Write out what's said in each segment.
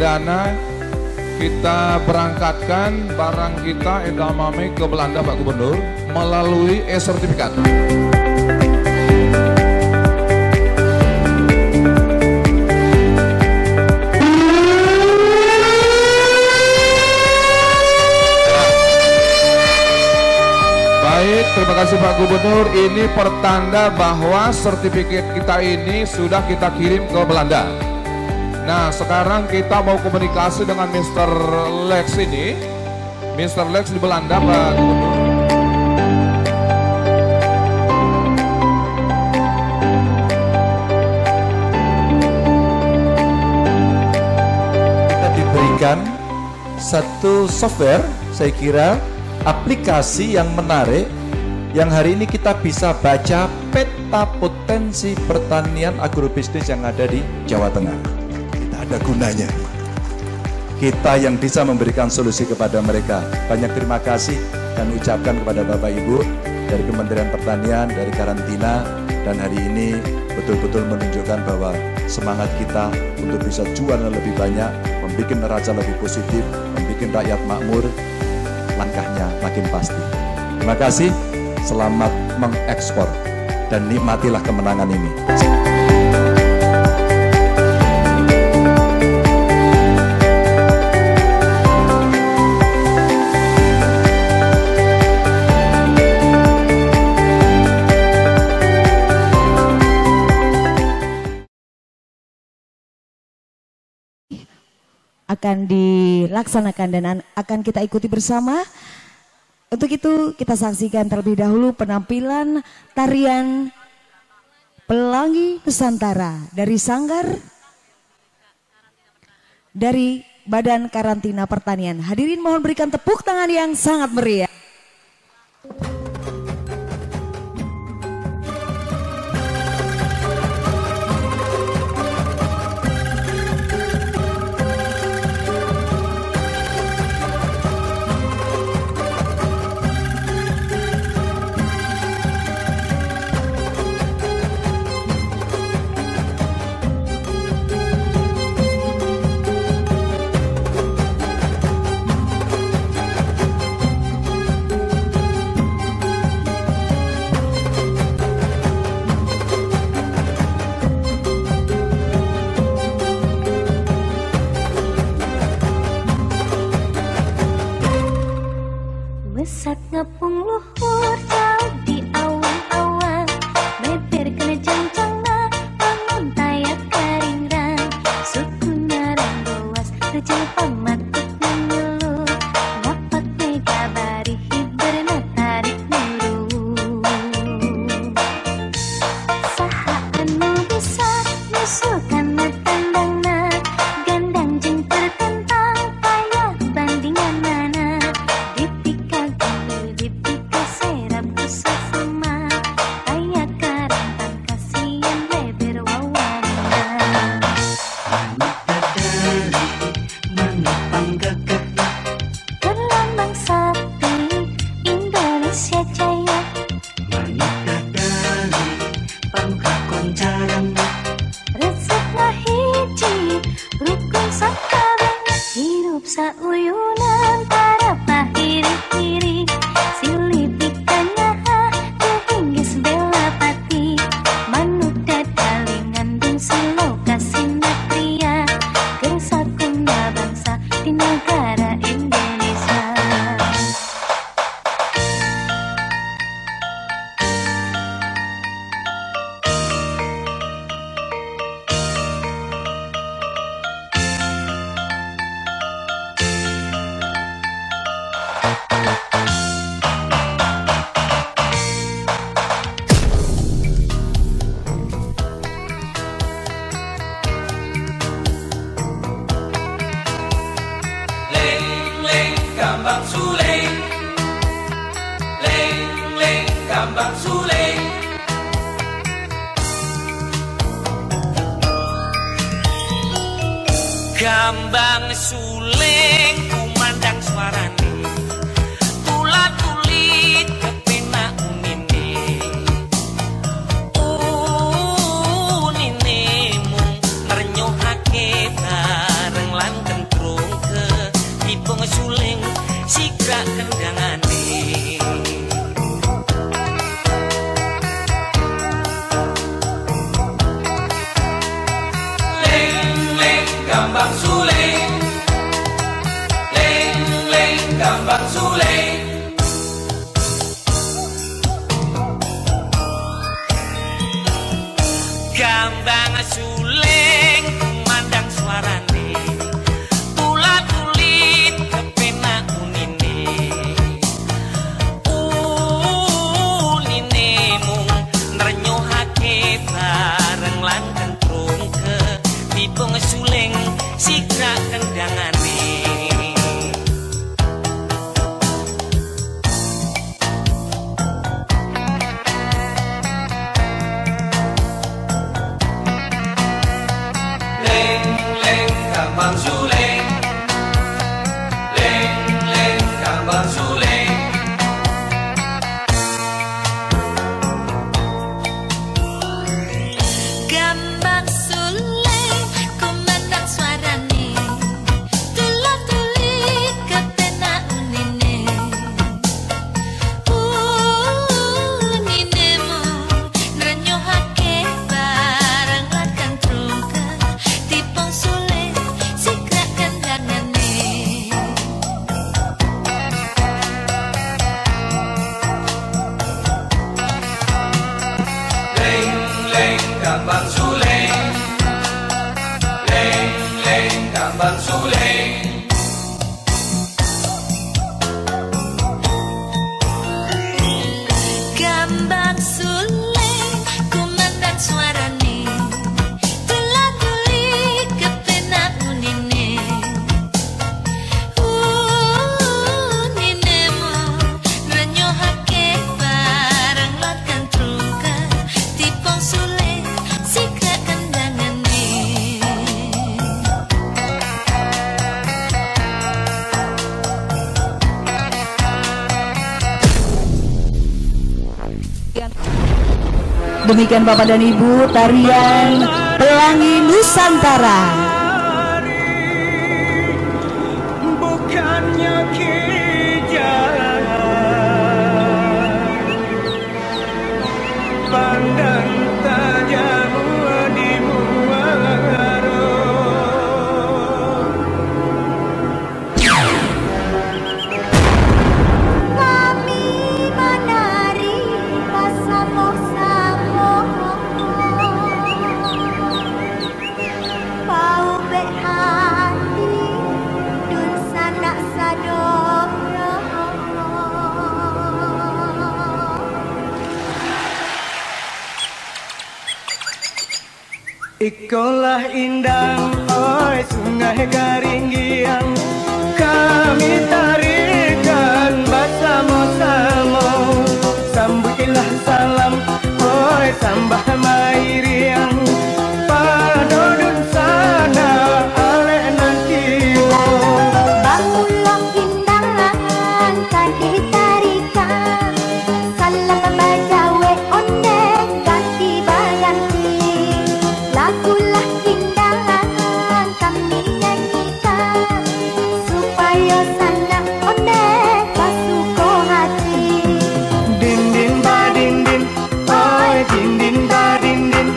perdana kita berangkatkan barang kita edamame ke Belanda Pak Gubernur melalui e-sertifikat. Baik, terima kasih Pak Gubernur. Ini pertanda bahwa sertifikat kita ini sudah kita kirim ke Belanda. Nah, sekarang kita mau komunikasi dengan Mr. Lex ini. Mr. Lex di Belanda, Pak Gubernur. Kita diberikan satu software, saya kira aplikasi yang menarik, yang hari ini kita bisa baca peta potensi pertanian agrobisnis yang ada di Jawa Tengah. Kita ada gunanya. Kita yang bisa memberikan solusi kepada mereka. Banyak terima kasih dan ucapkan kepada Bapak Ibu dari Kementerian Pertanian, dari karantina, dan hari ini betul-betul menunjukkan bahwa semangat kita untuk bisa jual lebih banyak, membuat neraca lebih positif, membuat rakyat makmur, langkahnya makin pasti. Terima kasih, selamat mengekspor dan nikmatilah kemenangan ini. Akan dilaksanakan dan akan kita ikuti bersama. Untuk itu kita saksikan terlebih dahulu penampilan tarian Pelangi Nusantara dari Sanggar dari Badan Karantina Pertanian. Hadirin mohon berikan tepuk tangan yang sangat meriah. Mesat ngepung luhur jauh di awan-awan, meber kena jangcangna bangun tayak karingrang, suku narang boas kecil pamatuk menyeluh, ngapak mega bari hiberna tarik nuru. Saha anu bisa nyusulkan tandangna, gandang jeung tertentang payah bandingan nana. Sauyunan para pahiri-hiri silih pikanya kehinggis bela pati manuk dadalingan dun silokasi natria kesakunda bangsa di negara Indonesia. Gambang suling, leng leng gambang suling. Gambang suling kumandang suarane, tulat tulit kepena unine, unine mung nernyohake bareng lan sikra kendangane. Leng leng kambang suleng, leng leng kambang suleng. Gambang suleng kumandang suarane, tula-tuli kepenak unine. Uninemu nrenyohake barang lakan truga, tipong suleng sikra kendangane. Leng leng kambang suleng, leng leng kambang suleng. Gambang suleng kumandang suarane, tula-tuli kepenak unine. Uninemu nrenyohake barang lakan truga, tipong suleng sikra kendangane. Demikian Bapak dan Ibu, tarian Pelangi Nusantara. Bukannya kijalan pandang tajam di muaro. Kami menari bersama-sama, bau bek hati dun sanak sadoro. Ikolah indang, oi sungai Karinggiang, kami tarikan bersama-sama. Sambutilah salam, oi sambah mairiang, padodun sana alek nanti. Bangunlah indangan kan ditarikan, salam bajawe onde ganti baganti. Lagulah indangan kami nyanyikan, supaya sana onde kasuko hati. Din din ba din din, oi din din ba din din,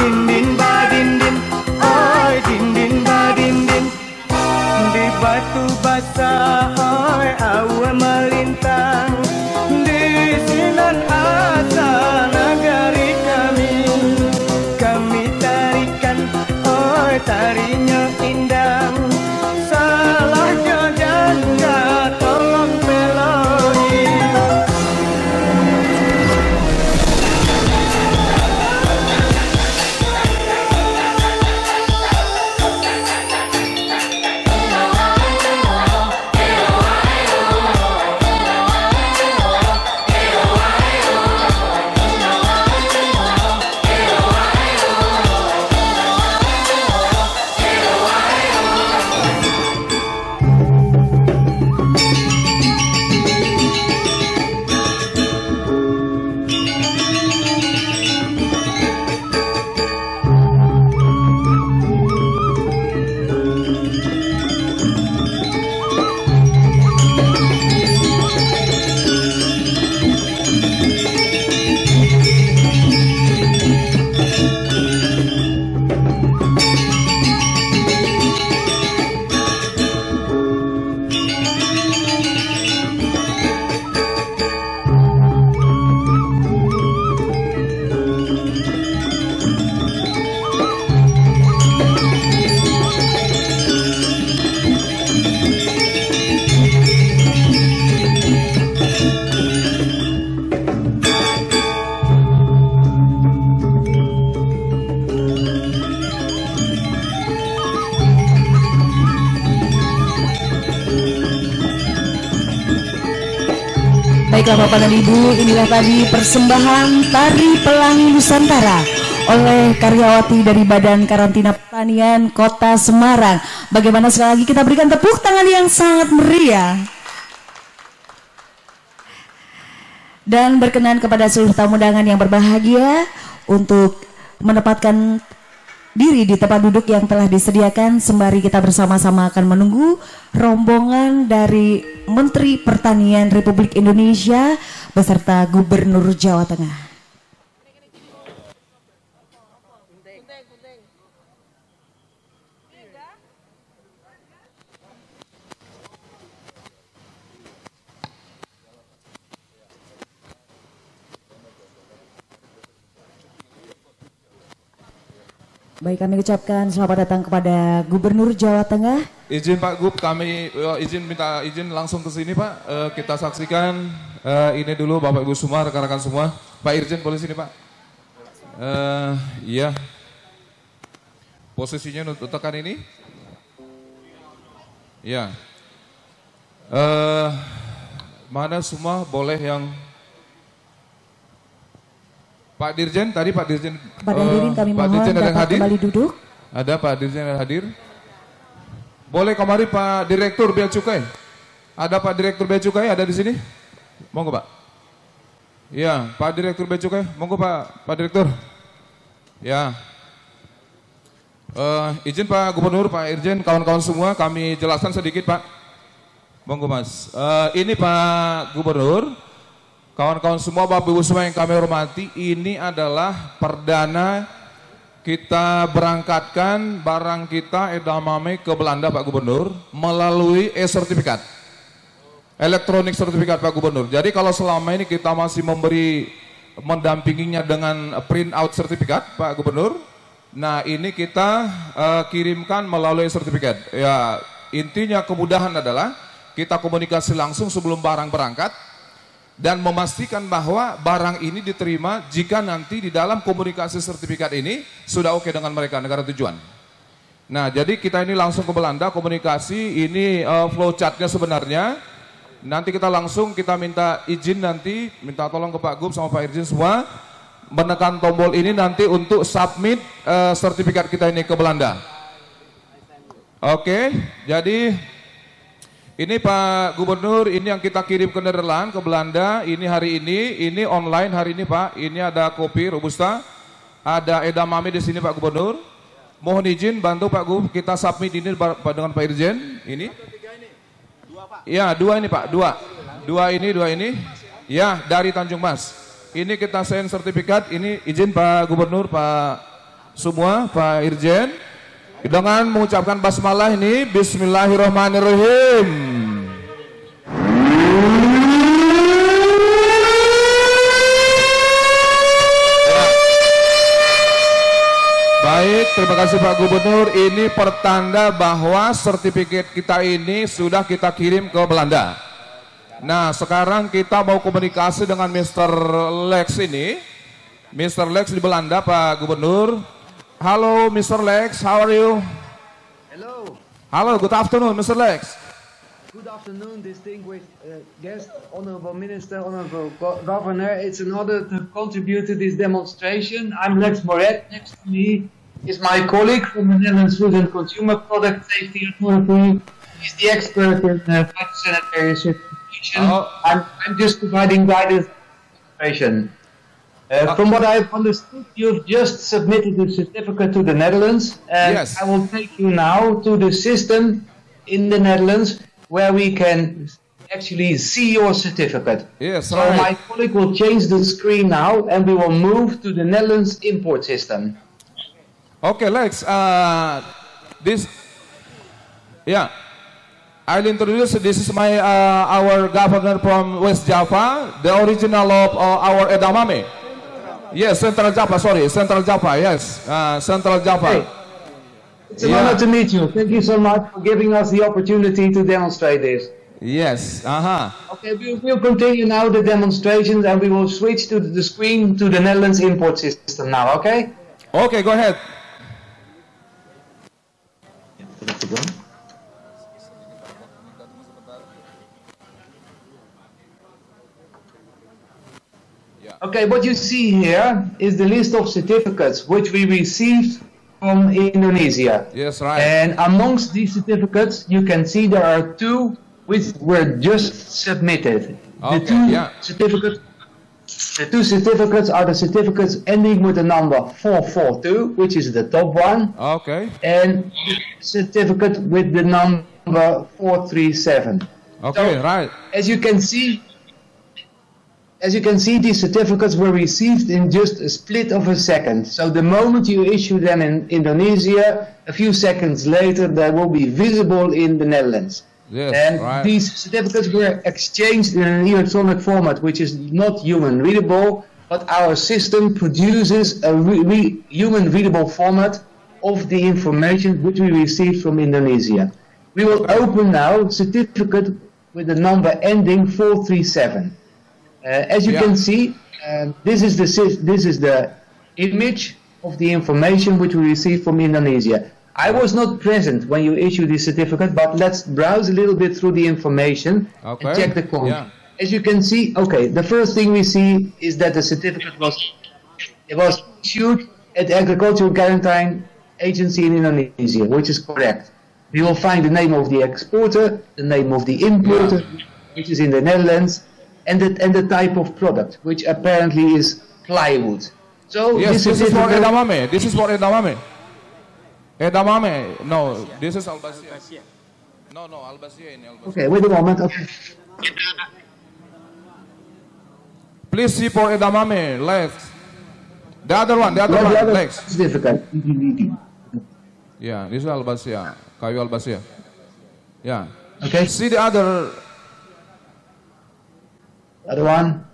din din ba din din, oi din din ba din din. Di batu basah, oi awa melintang, di sinan asa negari kami. Kami tarikan, oi tarinya indang, salah jajangga tolong peloi. Baiklah Bapak dan Ibu, inilah tadi persembahan Tari Pelangi Nusantara oleh karyawati dari Badan Karantina Pertanian Kota Semarang. Bagaimana sekali lagi kita berikan tepuk tangan yang sangat meriah. Dan berkenan kepada seluruh tamu undangan yang berbahagia untuk menempatkan diri di tempat duduk yang telah disediakan, sembari kita bersama-sama akan menunggu rombongan dari Menteri Pertanian Republik Indonesia beserta Gubernur Jawa Tengah. Baik, kami ucapkan selamat datang kepada Gubernur Jawa Tengah. Izin Pak Gub, kami minta izin langsung ke sini Pak. Kita saksikan ini dulu Bapak Ibu semua, rekan-rekan semua. Pak Irjen boleh sini Pak. Iya. Posisinya untuk tekan ini. Ya. Mana semua boleh yang Pak Dirjen, tadi Pak Dirjen. Pak Dirjen kami mohon dapat kembali duduk. Ada Pak Dirjen yang hadir. Boleh kemari Pak Direktur Bea Cukai. Ada Pak Direktur Bea Cukai ada di sini? Monggo Pak. Ya, Pak Direktur Bea Cukai, monggo Pak Direktur. Ya. Izin Pak Gubernur, Pak Irjen, kawan-kawan semua, kami jelaskan sedikit Pak. Monggo Mas. Ini Pak Gubernur. Kawan-kawan semua, Bapak Ibu semua yang kami hormati, ini adalah perdana kita berangkatkan barang kita edamame ke Belanda Pak Gubernur melalui e-sertifikat, elektronik sertifikat Pak Gubernur. Jadi kalau selama ini kita masih mendampinginya dengan print out sertifikat Pak Gubernur, nah ini kita kirimkan melalui sertifikat. Ya, intinya kemudahan adalah kita komunikasi langsung sebelum barang berangkat dan memastikan bahwa barang ini diterima jika nanti di dalam komunikasi sertifikat ini sudah oke dengan mereka, negara tujuan. Nah, jadi kita ini langsung ke Belanda komunikasi, ini flowchartnya sebenarnya. Nanti kita minta izin nanti, minta tolong ke Pak Gub sama Pak Irjen semua, menekan tombol ini nanti untuk submit sertifikat kita ini ke Belanda. Oke, jadi ini Pak Gubernur, ini yang kita kirim ke Nederland, ke Belanda, ini hari ini online hari ini Pak. Ini ada kopi Robusta, ada edamame di sini Pak Gubernur. Mohon izin bantu Pak Gub, kita submit ini dengan Pak Irjen. Ini? Ya, dua ini Pak, dua ini. Ya, dari Tanjung Mas. Ini kita send sertifikat, ini izin Pak Gubernur, Pak semua, Pak Irjen. Dengan mengucapkan basmalah ini, Bismillahirrahmanirrahim. Baik, terima kasih Pak Gubernur. Ini pertanda bahwa sertifikat kita ini sudah kita kirim ke Belanda. Nah, sekarang kita mau komunikasi dengan Mr. Lex ini. Mr. Lex di Belanda, Pak Gubernur. Halo Mr. Lex, how are you? Hello. Hello, good afternoon Mr. Lex. Good afternoon, distinguished guest, Honorable Minister, Honorable Governor. It's an honor to contribute to this demonstration. I'm Lex Moret. Next to me is my colleague from the Netherlands Food and Consumer Product Safety Authority. He's the expert in phytosanitary certification. I'm just providing guidance and demonstration. From what I've understood, you've just submitted the certificate to the Netherlands, and yes. I will take you now to the system in the Netherlands where we can actually see your certificate. Yes, so right. My colleague will change the screen now, and we will move to the Netherlands import system. Okay, Lex, I'll introduce, this is our governor from West Java, the original of our edamame. Yes, Central Java, Central Java, yes, Central Java. Hey, it's an honor to meet you. Thank you so much for giving us the opportunity to demonstrate this. Yes, Okay, we'll continue now the demonstrations and we will switch to the screen to the Netherlands import system now, okay? Okay, go ahead. Okay, what you see here is the list of certificates which we received from Indonesia. Yes, right. And amongst these certificates, you can see there are two which were just submitted. Okay, The two certificates are the certificates ending with the number 442, which is the top one, Okay. and the certificate with the number 437. Okay, So, right. As you can see, these certificates were received in just a split of a second. So the moment you issue them in Indonesia, a few seconds later, they will be visible in the Netherlands. Yes, And right. these certificates were exchanged in an electronic format, which is not human readable, but our system produces a human readable format of the information which we received from Indonesia. We will open now certificate with the number ending 437. As you can see, this is the image of the information which we received from Indonesia. I was not present when you issued this certificate, but let's browse a little bit through the information and check the content. Yeah. As you can see, okay, the first thing we see is that the certificate was issued at the Agricultural Guarantee Agency in Indonesia, which is correct. We will find the name of the exporter, the name of the importer, which is in the Netherlands, and the type of product, which apparently is plywood. So Yes, this is for certificate- edamame. This is for edamame. Edamame. No, this is Albasia. No, Albasia ini. Albasia. Okay, wait a moment. Okay. Please see for edamame. Left. The other one. The other Lex. certificate. Yeah, this is Albasia. Kayu Albasia. Yeah. Okay. See the other. Other one.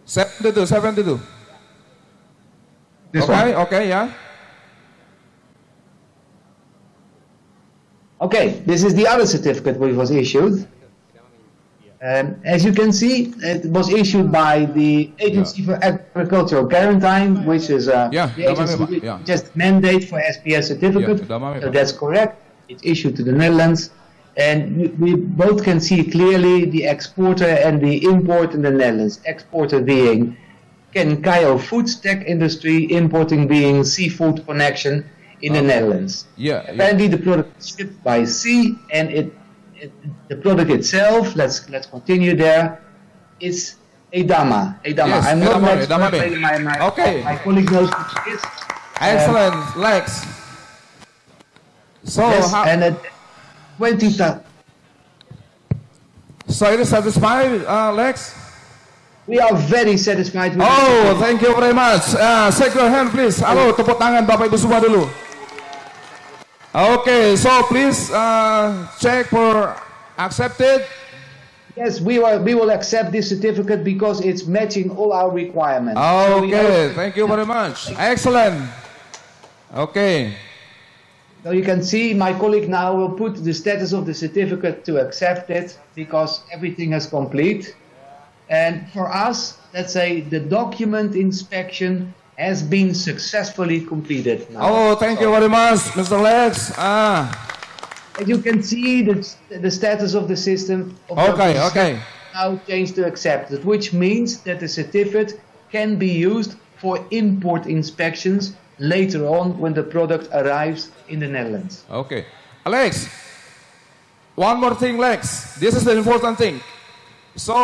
72. This Okay, one. okay, yeah. Okay, this is the other certificate which was issued. As you can see, it was issued by the Agency for Agricultural Guarantee, which is the agency which just mandate for SPS certificate. So that's correct. It's issued to the Netherlands. And we both can see clearly the exporter and the import in the Netherlands. Exporter being Kenkayo Foods Tech Industry, importing being Seafood Connection in the Netherlands. Apparently the product is shipped by sea, and the product itself, let's continue there, is Edama. Yes, I'm not Edamame. my colleague knows what it is. Excellent, Lex. So, Yes, how, and at 20 so are you satisfied, Lex? we are very satisfied with Oh, thank you very much. Shake your hand, please. Halo, tepuk tangan Bapak Ibu semua dulu. Okay, so please check for accepted. Yes, we will accept this certificate because it's matching all our requirements. So we Okay, thank you very much. Excellent. Okay. So you can see my colleague now will put the status of the certificate to accept it because everything is complete. And for us, let's say the document inspection has been successfully completed now. Oh, thank you very much, Mr. Lex. As you can see, the status of the system of Okay. now changed to accepted, which means that the certificate can be used for import inspections later on when the product arrives in the Netherlands. Okay. Alex, one more thing, Lex. This is the important thing. So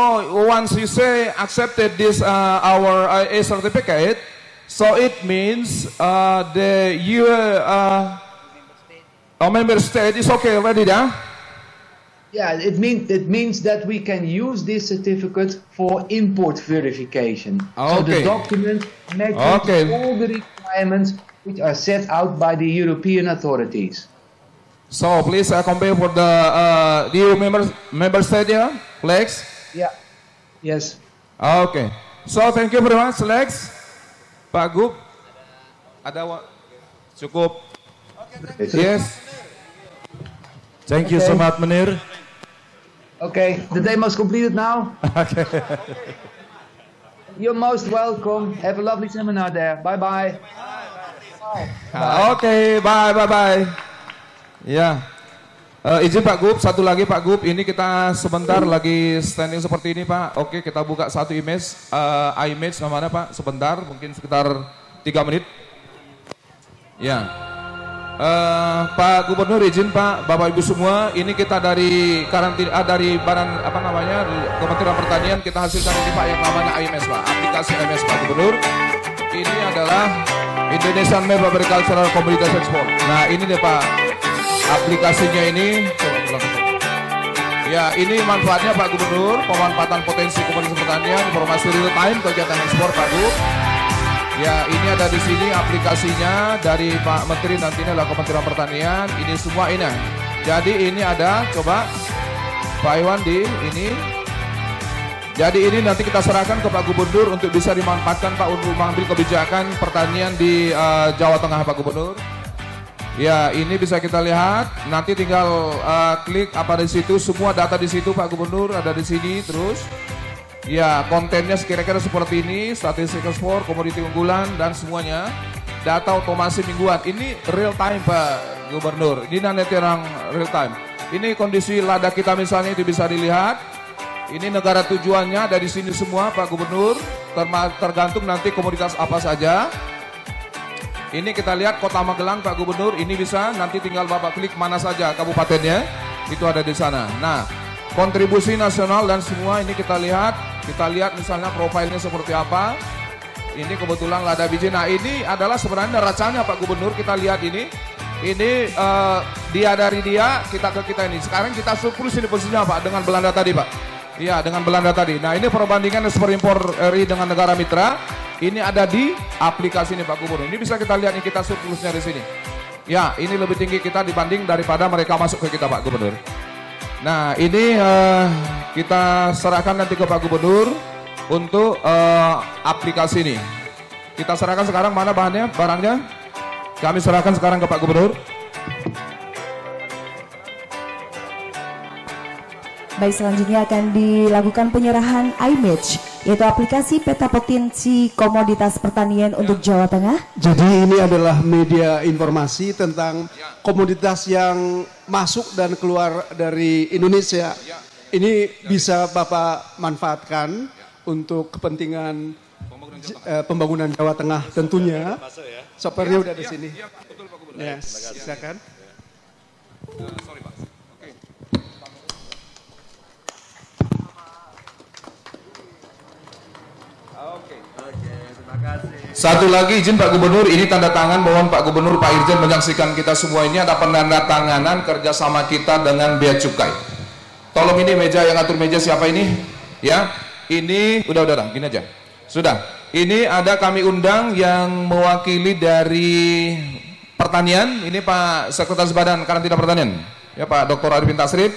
once you say accepted this our IA certificate, so it means the member state is okay already, yeah? Yeah, it means that we can use this certificate for import verification. So the Okay. document matches all the requirements which are set out by the European authorities. So please compare for the EU member state, yeah, Lex? Yeah. Yes. Okay. So thank you very much, Lex. Pak Gub, ada cukup? Yes. Thank you so much, Menir. Okay, the demo is completed now. Okay. You're most welcome. Have a lovely seminar there. Bye-bye. Okay, bye. Yeah. Izin Pak Gub, satu lagi Pak Gub, ini kita sebentar lagi standing seperti ini Pak. Oke, kita buka satu image, image namanya Pak, sebentar, mungkin sekitar 3 menit. Ya, Pak Gubernur izin Pak, Bapak Ibu semua, ini kita dari karantina, dari Badan apa namanya Kementerian Pertanian kita hasilkan ini Pak yang namanya IMS Pak, aplikasi IMS Pak Gubernur. Ini adalah Indonesian Map Agricultural Commodities Export. Nah ini deh Pak, aplikasinya ini. Ya ini manfaatnya Pak Gubernur, pemanfaatan potensi komoditas pertanian, informasi real time kegiatan ekspor Pak Gub. Ya ini ada di sini aplikasinya dari Pak Menteri, nantinya adalah Kementerian Pertanian. Ini semua ini. Jadi ini ada, coba Pak Iwan di ini. Jadi ini nanti kita serahkan ke Pak Gubernur untuk bisa dimanfaatkan Pak untuk mengambil kebijakan pertanian di Jawa Tengah Pak Gubernur. Ya ini bisa kita lihat. Nanti tinggal klik apa di situ, semua data di situ Pak Gubernur ada di sini terus. Ya kontennya kira-kira seperti ini, statistik ekspor, komoditi unggulan dan semuanya. Data otomasi mingguan. Ini real time Pak Gubernur. Ini nanti yang real time. Ini kondisi lada kita misalnya itu bisa dilihat. Ini negara tujuannya dari sini semua Pak Gubernur, tergantung nanti komoditas apa saja. Ini kita lihat Kota Magelang Pak Gubernur, ini bisa nanti tinggal Bapak klik mana saja kabupatennya, itu ada di sana. Nah, kontribusi nasional dan semua ini kita lihat misalnya profilnya seperti apa. Ini kebetulan lada biji. Nah, ini adalah sebenarnya neracanya Pak Gubernur, kita lihat ini. Ini dia dari dia, kita ke kita ini. Sekarang kita surplus ini posisinya Pak dengan Belanda tadi Pak. Iya dengan Belanda tadi. Nah ini perbandingan ekspor impor RI dengan negara mitra. Ini ada di aplikasi ini Pak Gubernur. Ini bisa kita lihat nih kita surplusnya di sini. Ya ini lebih tinggi kita dibanding daripada mereka masuk ke kita Pak Gubernur. Nah ini kita serahkan nanti ke Pak Gubernur untuk aplikasi ini. Kita serahkan sekarang mana bahannya, barangnya. Kami serahkan sekarang ke Pak Gubernur. Baik, selanjutnya akan dilakukan penyerahan iMatch, yaitu aplikasi peta potensi komoditas pertanian untuk Jawa Tengah. Jadi ini adalah media informasi tentang komoditas yang masuk dan keluar dari Indonesia. Ini bisa Bapak manfaatkan untuk kepentingan pembangunan Jawa Tengah tentunya. Softwarenya udah di sini. Ya, silakan. Sorry Pak. Satu lagi izin Pak Gubernur, ini tanda tangan, mohon Pak Gubernur, Pak Irjen menyaksikan kita semua ini ada penandatanganan kerjasama kita dengan Bea Cukai. Tolong ini meja yang atur meja siapa ini? Ya, ini udah, gini aja. Sudah, ini ada kami undang yang mewakili dari pertanian, ini Pak Sekretaris Badan Karantina Pertanian, ya Pak Dr. Arifin Tasrif.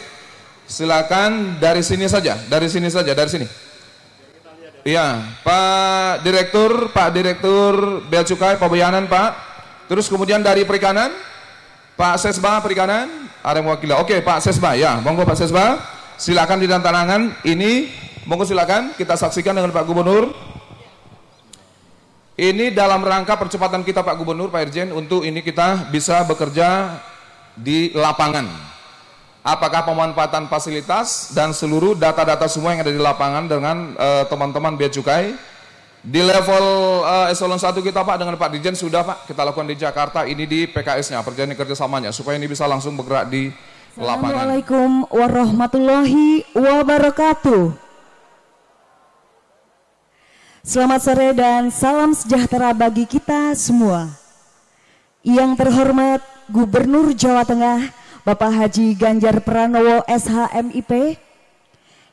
Silakan dari sini saja, dari sini. Iya, Pak Direktur Bea Cukai, Pak Boyanan Pak. Terus kemudian dari Perikanan, Pak Sesba Perikanan, ada yang mewakili. Oke, Pak Sesba, ya, monggo Pak Sesba. Silakan di tangan ini, monggo silakan kita saksikan dengan Pak Gubernur. Ini dalam rangka percepatan kita Pak Gubernur, Pak Irjen, untuk ini kita bisa bekerja di lapangan. Apakah pemanfaatan fasilitas dan seluruh data-data semua yang ada di lapangan dengan teman-teman Bea Cukai. Di level eselon 1 kita Pak dengan Pak Dirjen sudah Pak kita lakukan di Jakarta, ini di PKS-nya, perjanjian kerjasamanya, supaya ini bisa langsung bergerak di lapangan. Assalamualaikum warahmatullahi wabarakatuh. Selamat sore dan salam sejahtera bagi kita semua. Yang terhormat Gubernur Jawa Tengah Bapak Haji Ganjar Pranowo SHMIP,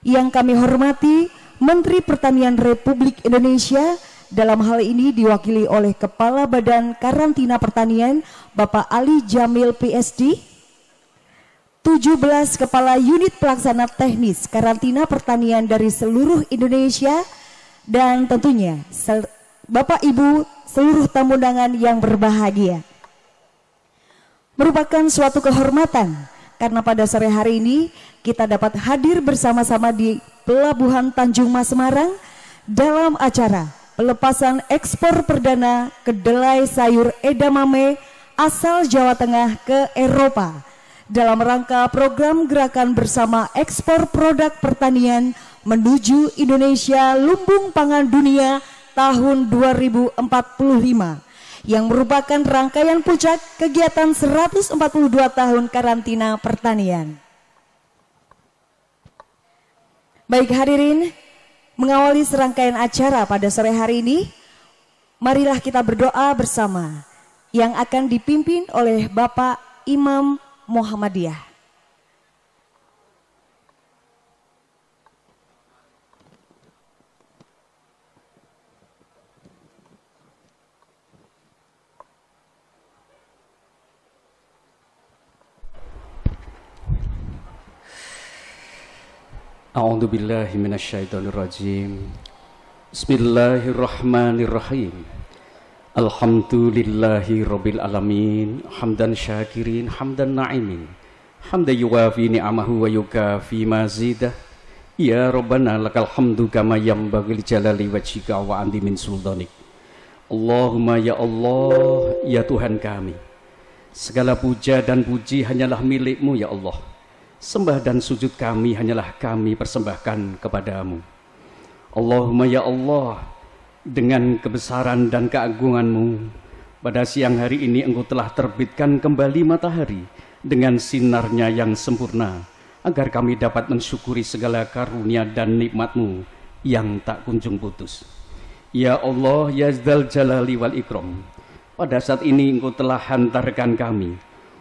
yang kami hormati Menteri Pertanian Republik Indonesia, dalam hal ini diwakili oleh Kepala Badan Karantina Pertanian Bapak Ali Jamil PSD, 17 Kepala Unit Pelaksana Teknis Karantina Pertanian dari seluruh Indonesia, dan tentunya Bapak Ibu seluruh tamu undangan yang berbahagia. Merupakan suatu kehormatan karena pada sore hari ini kita dapat hadir bersama-sama di Pelabuhan Tanjung Mas Semarang dalam acara pelepasan ekspor perdana kedelai sayur edamame asal Jawa Tengah ke Eropa dalam rangka program gerakan bersama ekspor produk pertanian menuju Indonesia Lumbung Pangan Dunia tahun 2045 yang merupakan rangkaian puncak kegiatan 142 tahun karantina pertanian. Baik hadirin, mengawali serangkaian acara pada sore hari ini, marilah kita berdoa bersama yang akan dipimpin oleh Bapak Imam Muhammadiyah. A'udzu billahi minasyaitonir rajim. Bismillahirrahmanirrahim. Alhamdulillahi rabbil alamin, hamdan syakirin, hamdan na'imin, hamdan yuwafi ni'amahu wa yukafi mazidah. Ya Rabbana lakal hamdu kama yanbaghi li jalali wajhika wa andi min sultanik. Allahumma ya Allah, ya Tuhan kami, segala puja dan puji hanyalah milik-Mu ya Allah. Sembah dan sujud kami hanyalah kami persembahkan kepadamu. Allahumma ya Allah, dengan kebesaran dan keagungan-Mu, pada siang hari ini Engkau telah terbitkan kembali matahari dengan sinarnya yang sempurna, agar kami dapat mensyukuri segala karunia dan nikmat-Mu yang tak kunjung putus. Ya Allah, ya Dzal Jalali wal Ikram, pada saat ini Engkau telah hantarkan kami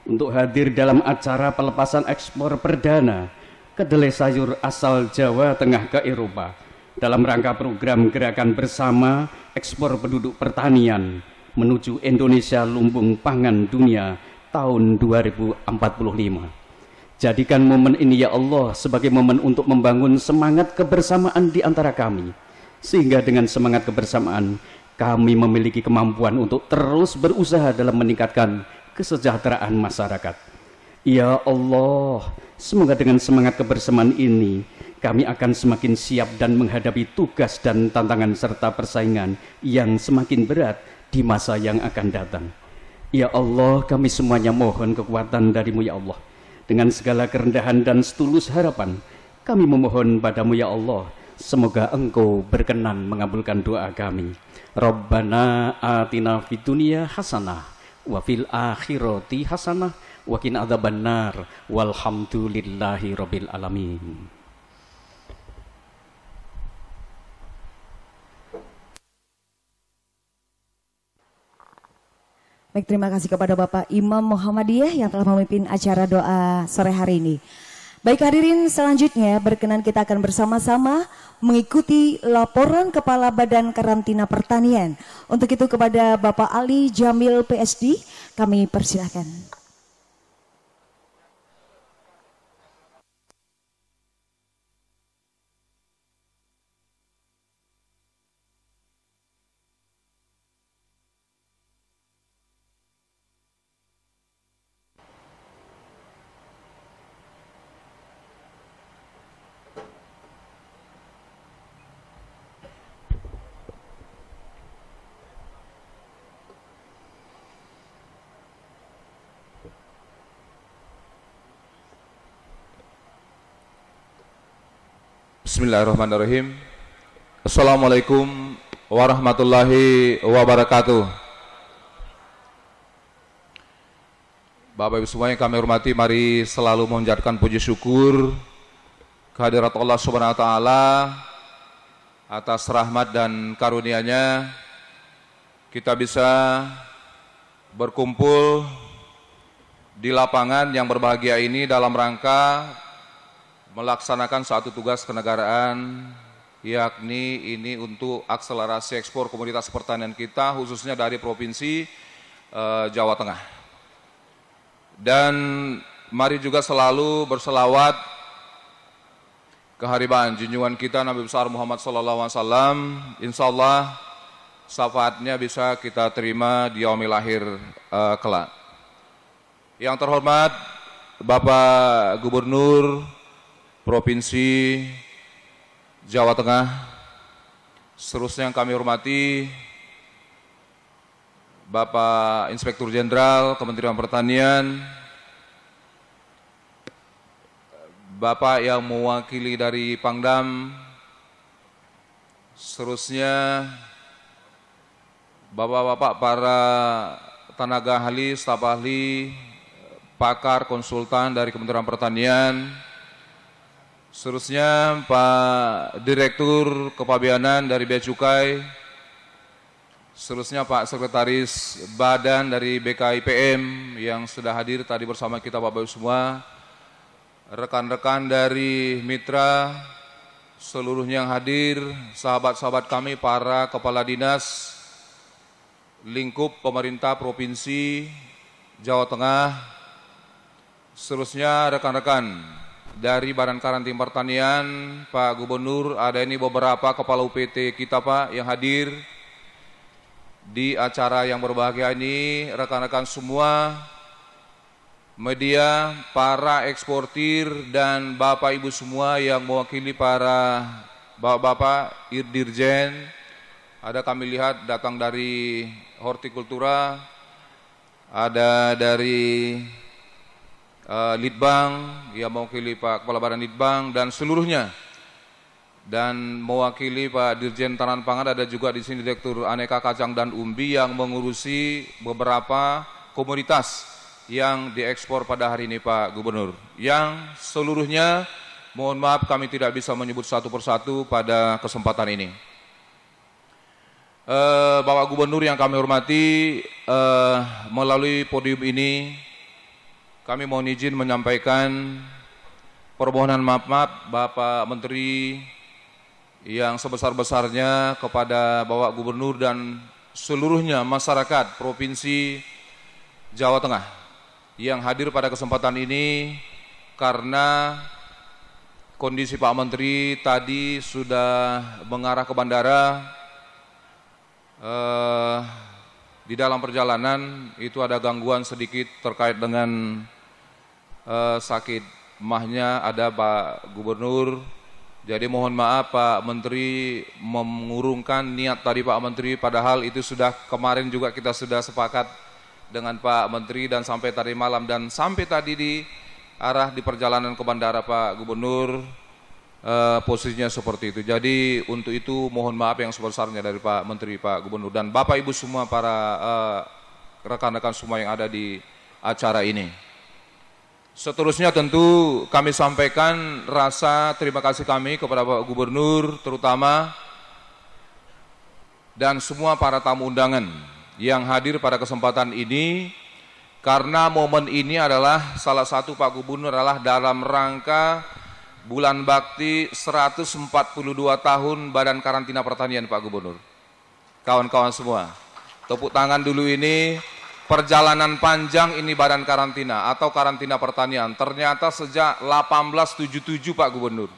untuk hadir dalam acara pelepasan ekspor perdana kedelai sayur asal Jawa Tengah ke Eropa dalam rangka program gerakan bersama ekspor penduduk pertanian menuju Indonesia Lumbung Pangan Dunia tahun 2045. Jadikan momen ini ya Allah sebagai momen untuk membangun semangat kebersamaan di antara kami, sehingga dengan semangat kebersamaan kami memiliki kemampuan untuk terus berusaha dalam meningkatkan kesejahteraan masyarakat. Ya Allah, semoga dengan semangat kebersamaan ini kami akan semakin siap dan menghadapi tugas dan tantangan serta persaingan yang semakin berat di masa yang akan datang. Ya Allah, kami semuanya mohon kekuatan dari-Mu ya Allah. Dengan segala kerendahan dan setulus harapan, kami memohon padamu ya Allah, semoga Engkau berkenan mengabulkan doa kami. Rabbana atina fid dunya hasanah wa fil akhirati hasanah wa qina adzabannar walhamdulillahi rabbil alamin. Baik, terima kasih kepada Bapak Imam Muhammadiyah yang telah memimpin acara doa sore hari ini. Baik hadirin, selanjutnya berkenan kita akan bersama-sama mengikuti laporan Kepala Badan Karantina Pertanian. Untuk itu kepada Bapak Ali Jamil PSD, kami persilahkan. Bismillahirrahmanirrahim. Assalamualaikum warahmatullahi wabarakatuh. Bapak Ibu semua yang kami hormati, mari selalu memanjatkan puji syukur kehadirat Allah Subhanahu wa taala atas rahmat dan karunia-Nya kita bisa berkumpul di lapangan yang berbahagia ini dalam rangka melaksanakan satu tugas kenegaraan, yakni ini untuk akselerasi ekspor komoditas pertanian kita khususnya dari Provinsi Jawa Tengah. Dan mari juga selalu berselawat kehariban junjungan kita Nabi besar Muhammad SAW. Insya Allah syafaatnya bisa kita terima di yaumil akhir kelak. Yang terhormat Bapak Gubernur Provinsi Jawa Tengah, seterusnya yang kami hormati Bapak Inspektur Jenderal Kementerian Pertanian, Bapak yang mewakili dari Pangdam, seterusnya Bapak-bapak para tenaga ahli, staf ahli, pakar, konsultan dari Kementerian Pertanian, seterusnya Pak Direktur Kepabeanan dari Bea Cukai, seterusnya Pak Sekretaris Badan dari BKIPM yang sudah hadir tadi bersama kita Bapak Ibu semua, rekan-rekan dari mitra, seluruhnya yang hadir, sahabat-sahabat kami para kepala dinas, lingkup pemerintah Provinsi Jawa Tengah, seterusnya rekan-rekan dari Badan Karantina Pertanian, Pak Gubernur, ada ini beberapa kepala UPT kita Pak yang hadir di acara yang berbahagia ini, rekan-rekan semua, media, para eksportir, dan Bapak Ibu semua yang mewakili para Bapak-Bapak, Dirjen, ada kami lihat datang dari Hortikultura, ada dari Litbang, yang mewakili Pak Kepala Badan Litbang, dan seluruhnya. Dan mewakili Pak Dirjen Tanaman Pangan, ada juga di sini Direktur Aneka Kacang dan Umbi yang mengurusi beberapa komoditas yang diekspor pada hari ini Pak Gubernur. Yang seluruhnya, mohon maaf kami tidak bisa menyebut satu persatu pada kesempatan ini. Bapak Gubernur yang kami hormati, melalui podium ini kami mohon izin menyampaikan permohonan maaf Bapak Menteri yang sebesar-besarnya kepada Bapak Gubernur dan seluruhnya masyarakat Provinsi Jawa Tengah yang hadir pada kesempatan ini, karena kondisi Pak Menteri tadi sudah mengarah ke bandara. Di dalam perjalanan itu ada gangguan sedikit terkait dengan sakit mahnya ada Pak Gubernur. Jadi mohon maaf Pak Menteri mengurungkan niat tadi Pak Menteri, padahal itu sudah kemarin juga kita sudah sepakat dengan Pak Menteri dan sampai tadi malam dan sampai tadi di arah di perjalanan ke bandara Pak Gubernur posisinya seperti itu. Jadi untuk itu mohon maaf yang sebesarnya dari Pak Menteri, Pak Gubernur, dan Bapak Ibu semua para rekan-rekan semua yang ada di acara ini. Seterusnya tentu kami sampaikan rasa terima kasih kami kepada Pak Gubernur terutama dan semua para tamu undangan yang hadir pada kesempatan ini, karena momen ini adalah salah satu Pak Gubernur adalah dalam rangka Bulan Bakti 142 tahun Badan Karantina Pertanian Pak Gubernur. Kawan-kawan semua, tepuk tangan dulu ini. Perjalanan panjang ini Badan Karantina atau Karantina Pertanian. Ternyata sejak 1877 Pak Gubernur.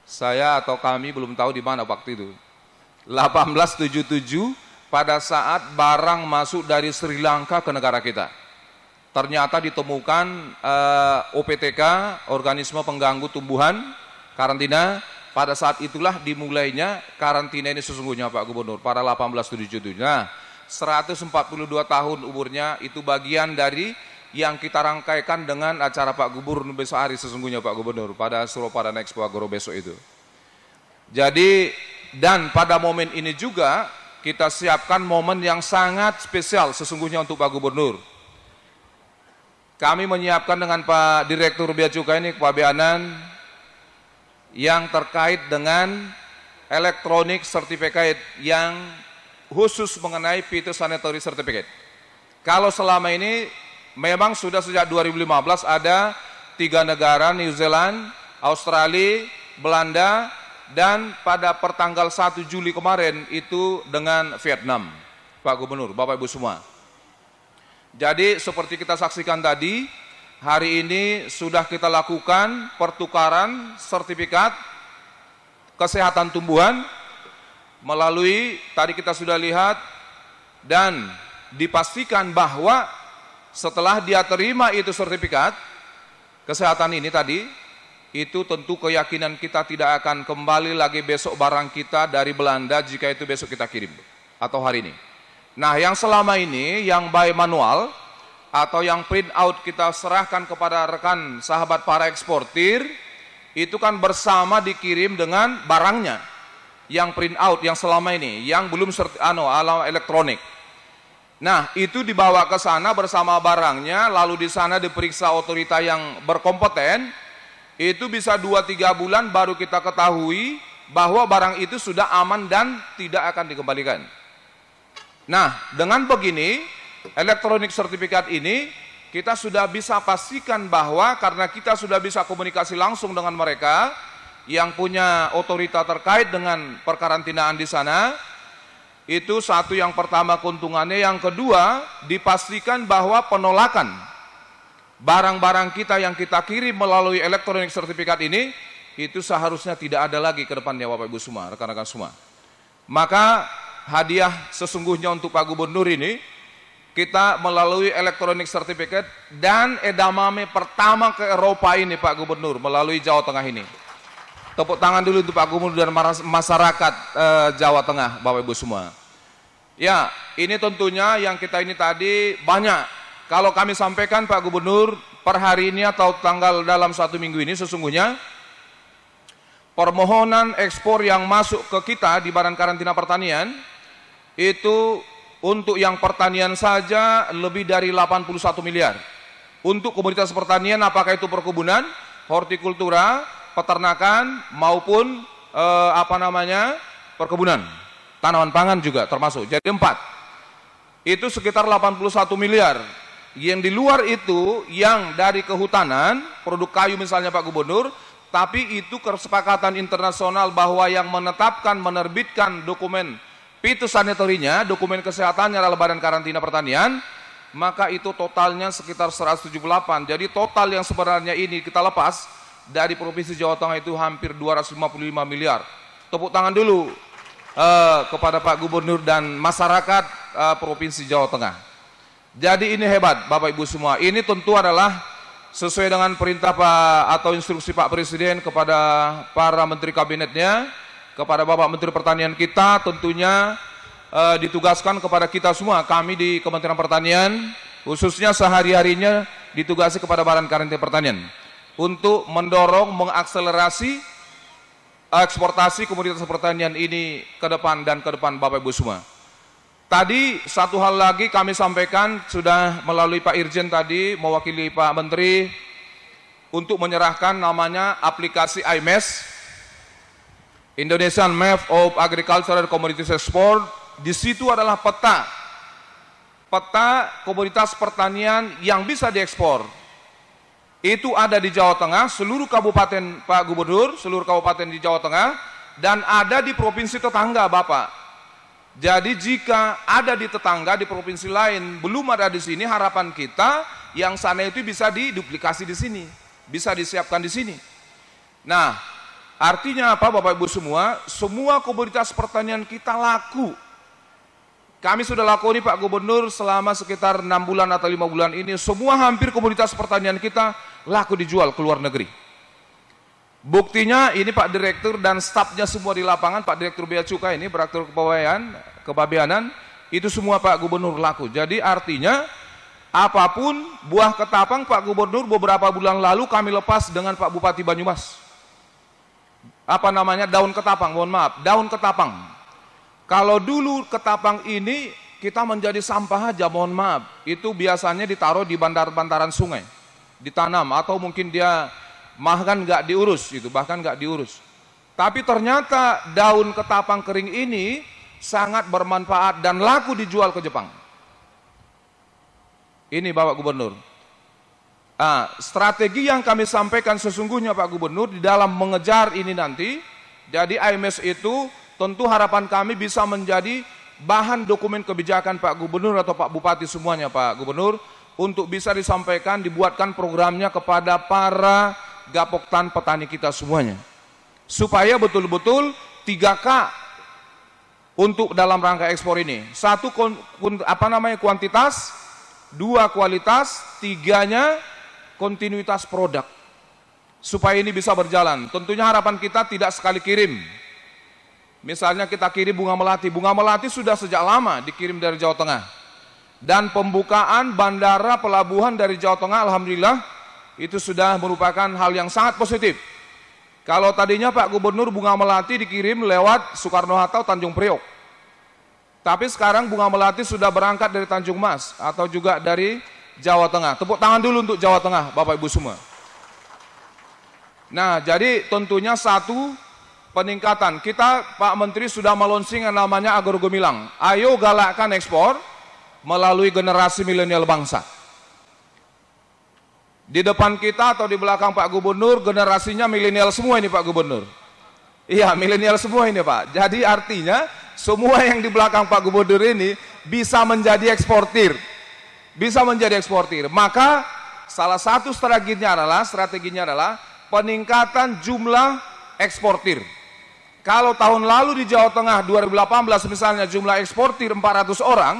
Saya atau kami belum tahu di mana waktu itu. 1877 pada saat barang masuk dari Sri Lanka ke negara kita. Ternyata ditemukan OPTK, organisme pengganggu tumbuhan, karantina. Pada saat itulah dimulainya karantina ini sesungguhnya Pak Gubernur, pada 1877. Nah, 142 tahun umurnya itu bagian dari yang kita rangkaikan dengan acara Pak Gubernur besok hari sesungguhnya Pak Gubernur, pada Suropadan Expo Agro besok itu. Jadi, dan pada momen ini juga kita siapkan momen yang sangat spesial sesungguhnya untuk Pak Gubernur. Kami menyiapkan dengan Pak Direktur Bea Cukai ini kepabeanan yang terkait dengan electronic certificate yang khusus mengenai phytosanitary certificate. Kalau selama ini memang sudah sejak 2015 ada 3 negara, New Zealand, Australia, Belanda, dan pada pertanggal 1 Juli kemarin itu dengan Vietnam, Pak Gubernur, Bapak Ibu semua. Jadi seperti kita saksikan tadi, hari ini sudah kita lakukan pertukaran sertifikat kesehatan tumbuhan melalui, tadi kita sudah lihat, dan dipastikan bahwa setelah dia terima itu sertifikat kesehatan ini tadi, itu tentu keyakinan kita tidak akan kembali lagi besok barang kita dari Belanda jika itu besok kita kirim atau hari ini. Nah, yang selama ini yang by manual atau yang print out kita serahkan kepada rekan sahabat para eksportir, itu kan bersama dikirim dengan barangnya, yang print out, yang selama ini, yang belum ala elektronik. Nah, itu dibawa ke sana bersama barangnya, lalu di sana diperiksa otorita yang berkompeten. Itu bisa 2-3 bulan baru kita ketahui bahwa barang itu sudah aman dan tidak akan dikembalikan. Nah, dengan begini, elektronik sertifikat ini kita sudah bisa pastikan bahwa karena kita sudah bisa komunikasi langsung dengan mereka yang punya otorita terkait dengan perkarantinaan di sana, itu satu yang pertama keuntungannya. Yang kedua, dipastikan bahwa penolakan barang-barang kita yang kita kirim melalui elektronik sertifikat ini, itu seharusnya tidak ada lagi ke depannya Bapak Ibu semua, rekan-rekan semua. Maka hadiah sesungguhnya untuk Pak Gubernur ini, kita melalui elektronik sertifikat dan edamame pertama ke Eropa ini Pak Gubernur, melalui Jawa Tengah ini. Tepuk tangan dulu untuk Pak Gubernur dan masyarakat Jawa Tengah, Bapak Ibu semua. Ya, ini tentunya yang kita ini tadi banyak. Kalau kami sampaikan Pak Gubernur, per hari ini atau tanggal dalam 1 minggu ini sesungguhnya, permohonan ekspor yang masuk ke kita di Badan Karantina Pertanian, itu untuk yang pertanian saja lebih dari 81 miliar. Untuk komoditas pertanian, apakah itu perkebunan, hortikultura, peternakan, maupun perkebunan, tanaman pangan juga termasuk. Jadi 4. Itu sekitar 81 miliar. Yang di luar itu, yang dari kehutanan, produk kayu misalnya Pak Gubernur, tapi itu kesepakatan internasional bahwa yang menetapkan, menerbitkan dokumen phytosanitary-nya, dokumen kesehatannya adalah Badan Karantina Pertanian, maka itu totalnya sekitar 178. Jadi total yang sebenarnya ini kita lepas dari Provinsi Jawa Tengah itu hampir 255 miliar. Tepuk tangan dulu kepada Pak Gubernur dan masyarakat Provinsi Jawa Tengah. Jadi ini hebat Bapak Ibu semua. Ini tentu adalah sesuai dengan perintah atau instruksi Pak Presiden kepada para menteri kabinetnya, kepada Bapak Menteri Pertanian kita, tentunya ditugaskan kepada kita semua. Kami di Kementerian Pertanian khususnya sehari-harinya ditugasi kepada Badan Karantina Pertanian untuk mendorong, mengakselerasi eksportasi komoditas pertanian ini ke depan dan ke depan Bapak Ibu semua. Tadi satu hal lagi kami sampaikan sudah melalui Pak Irjen tadi mewakili Pak Menteri untuk menyerahkan namanya aplikasi IMES, Indonesian Map of Agricultural Commodities Export. Di situ adalah peta komoditas pertanian yang bisa diekspor. Itu ada di Jawa Tengah, seluruh kabupaten Pak Gubernur, seluruh kabupaten di Jawa Tengah, dan ada di provinsi tetangga Bapak. Jadi jika ada di tetangga, di provinsi lain, belum ada di sini, harapan kita yang sana itu bisa diduplikasi di sini, bisa disiapkan di sini. Nah, artinya apa Bapak Ibu semua? Semua komoditas pertanian kita laku. Kami sudah lakoni Pak Gubernur selama sekitar 6 bulan atau 5 bulan ini, semua hampir komoditas pertanian kita laku dijual ke luar negeri. Buktinya ini Pak Direktur dan stafnya semua di lapangan, Pak Direktur Bea Cukai ini, Direktur Kepabeanan, itu semua Pak Gubernur laku. Jadi artinya apapun buah ketapang Pak Gubernur beberapa bulan lalu kami lepas dengan Pak Bupati Banyumas. Daun ketapang, mohon maaf, daun ketapang. Kalau dulu ketapang ini kita menjadi sampah aja, mohon maaf, itu biasanya ditaruh di bantaran sungai, ditanam atau mungkin dia bahkan nggak diurus. Tapi ternyata daun ketapang kering ini sangat bermanfaat dan laku dijual ke Jepang. Ini Bapak Gubernur. Strategi yang kami sampaikan sesungguhnya Pak Gubernur di dalam mengejar ini nanti, jadi IMES itu tentu harapan kami bisa menjadi bahan dokumen kebijakan Pak Gubernur atau Pak Bupati semuanya Pak Gubernur, untuk bisa disampaikan, dibuatkan programnya kepada para gapoktan petani kita semuanya, supaya betul-betul 3K untuk dalam rangka ekspor ini. 1 kuantitas, 2 kualitas, 3-nya kontinuitas produk, supaya ini bisa berjalan. Tentunya harapan kita tidak sekali kirim. Misalnya kita kirim bunga melati sudah sejak lama dikirim dari Jawa Tengah, dan pembukaan bandara pelabuhan dari Jawa Tengah alhamdulillah itu sudah merupakan hal yang sangat positif. Kalau tadinya Pak Gubernur bunga melati dikirim lewat Soekarno-Hatta Tanjung Priok. Tapi sekarang bunga melati sudah berangkat dari Tanjung Mas atau juga dari Jawa Tengah. Tepuk tangan dulu untuk Jawa Tengah, Bapak Ibu semua. Nah, jadi tentunya satu peningkatan. Kita Pak Menteri sudah melonsing yang namanya Agro Gemilang. Ayo galakkan ekspor melalui generasi milenial bangsa. Di depan kita atau di belakang Pak Gubernur, generasinya milenial semua ini Pak Gubernur. Iya, milenial semua ini Pak. Jadi artinya semua yang di belakang Pak Gubernur ini bisa menjadi eksportir. Bisa menjadi eksportir. Maka salah satu strateginya adalah peningkatan jumlah eksportir. Kalau tahun lalu di Jawa Tengah 2018 misalnya jumlah eksportir 400 orang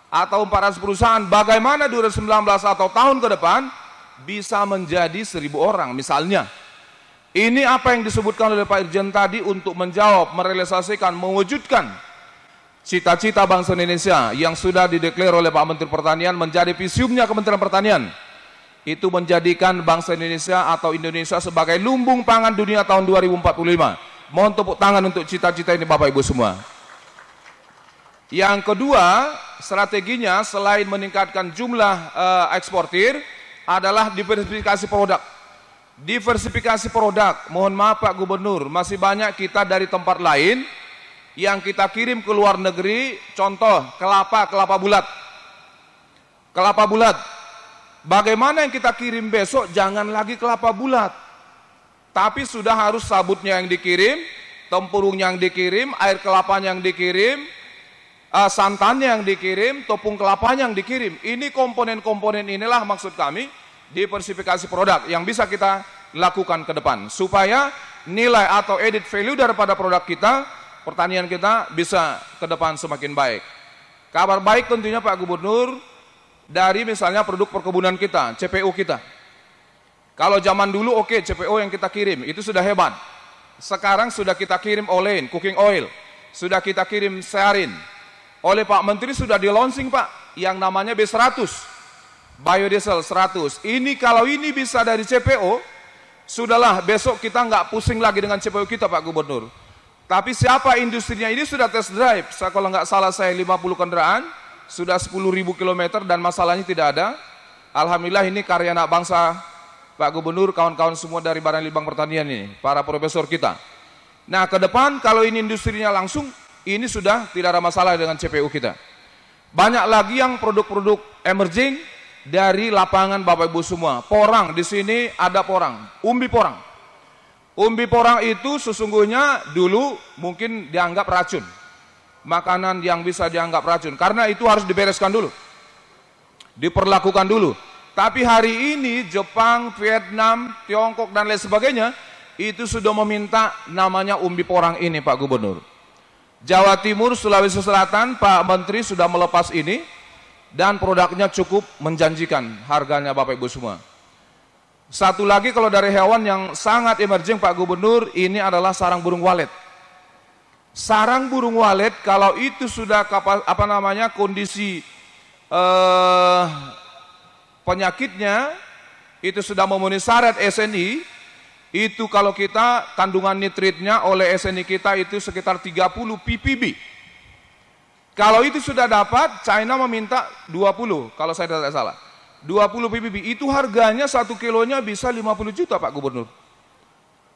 atau 400 perusahaan, bagaimana 2019 atau tahun ke depan bisa menjadi 1000 orang misalnya. Ini apa yang disebutkan oleh Pak Irjen tadi untuk menjawab, merealisasikan, mewujudkan cita-cita bangsa Indonesia yang sudah dideklar oleh Pak Menteri Pertanian menjadi visiumnya Kementerian Pertanian. Itu menjadikan bangsa Indonesia atau Indonesia sebagai lumbung pangan dunia tahun 2045. Mohon tepuk tangan untuk cita-cita ini Bapak Ibu semua. Yang kedua, strateginya selain meningkatkan jumlah eksportir adalah diversifikasi produk. Diversifikasi produk, mohon maaf Pak Gubernur, masih banyak kita dari tempat lain yang kita kirim ke luar negeri, contoh kelapa bulat. Kelapa bulat. Bagaimana yang kita kirim besok jangan lagi kelapa bulat. Tapi sudah harus sabutnya yang dikirim, tempurungnya yang dikirim, air kelapanya yang dikirim, santannya yang dikirim, tepung kelapanya yang dikirim. Ini komponen-komponen inilah maksud kami diversifikasi produk yang bisa kita lakukan ke depan supaya nilai atau added value daripada produk kita, pertanian kita bisa ke depan semakin baik. Kabar baik tentunya Pak Gubernur dari misalnya produk perkebunan kita, CPO kita. Kalau zaman dulu oke, CPO yang kita kirim itu sudah hebat. Sekarang sudah kita kirim olein, cooking oil, sudah kita kirim stearin. Oleh Pak Menteri sudah di launching Pak yang namanya B100. Biodiesel 100. Ini kalau ini bisa dari CPO, sudahlah besok kita nggak pusing lagi dengan CPO kita Pak Gubernur. Tapi siapa industrinya ini sudah test drive. Kalau nggak salah saya 50 kendaraan, sudah 10.000 km dan masalahnya tidak ada. Alhamdulillah ini karya anak bangsa Pak Gubernur, kawan-kawan semua dari Badan Litbang Pertanian ini, para profesor kita. Nah ke depan kalau ini industrinya langsung, ini sudah tidak ada masalah dengan CPO kita. Banyak lagi yang produk-produk emerging dari lapangan Bapak Ibu semua. Porang, di sini ada porang, umbi porang. Umbi porang itu sesungguhnya dulu mungkin dianggap racun. Makanan yang bisa dianggap racun. Karena itu harus dibereskan dulu. Diperlakukan dulu. Tapi hari ini Jepang, Vietnam, Tiongkok dan lain sebagainya itu sudah meminta namanya umbi porang ini Pak Gubernur. Jawa Timur, Sulawesi Selatan, Pak Menteri sudah melepas ini. Dan produknya cukup menjanjikan harganya Bapak Ibu semua. Satu lagi kalau dari hewan yang sangat emerging Pak Gubernur, ini adalah sarang burung walet. Sarang burung walet kalau itu sudah kondisi penyakitnya itu sudah memenuhi syarat SNI, itu kalau kita kandungan nitritnya oleh SNI kita itu sekitar 30 ppb. Kalau itu sudah dapat, China meminta 20, kalau saya tidak salah. 20 ppb, itu harganya 1 kilonya bisa 50 juta Pak Gubernur.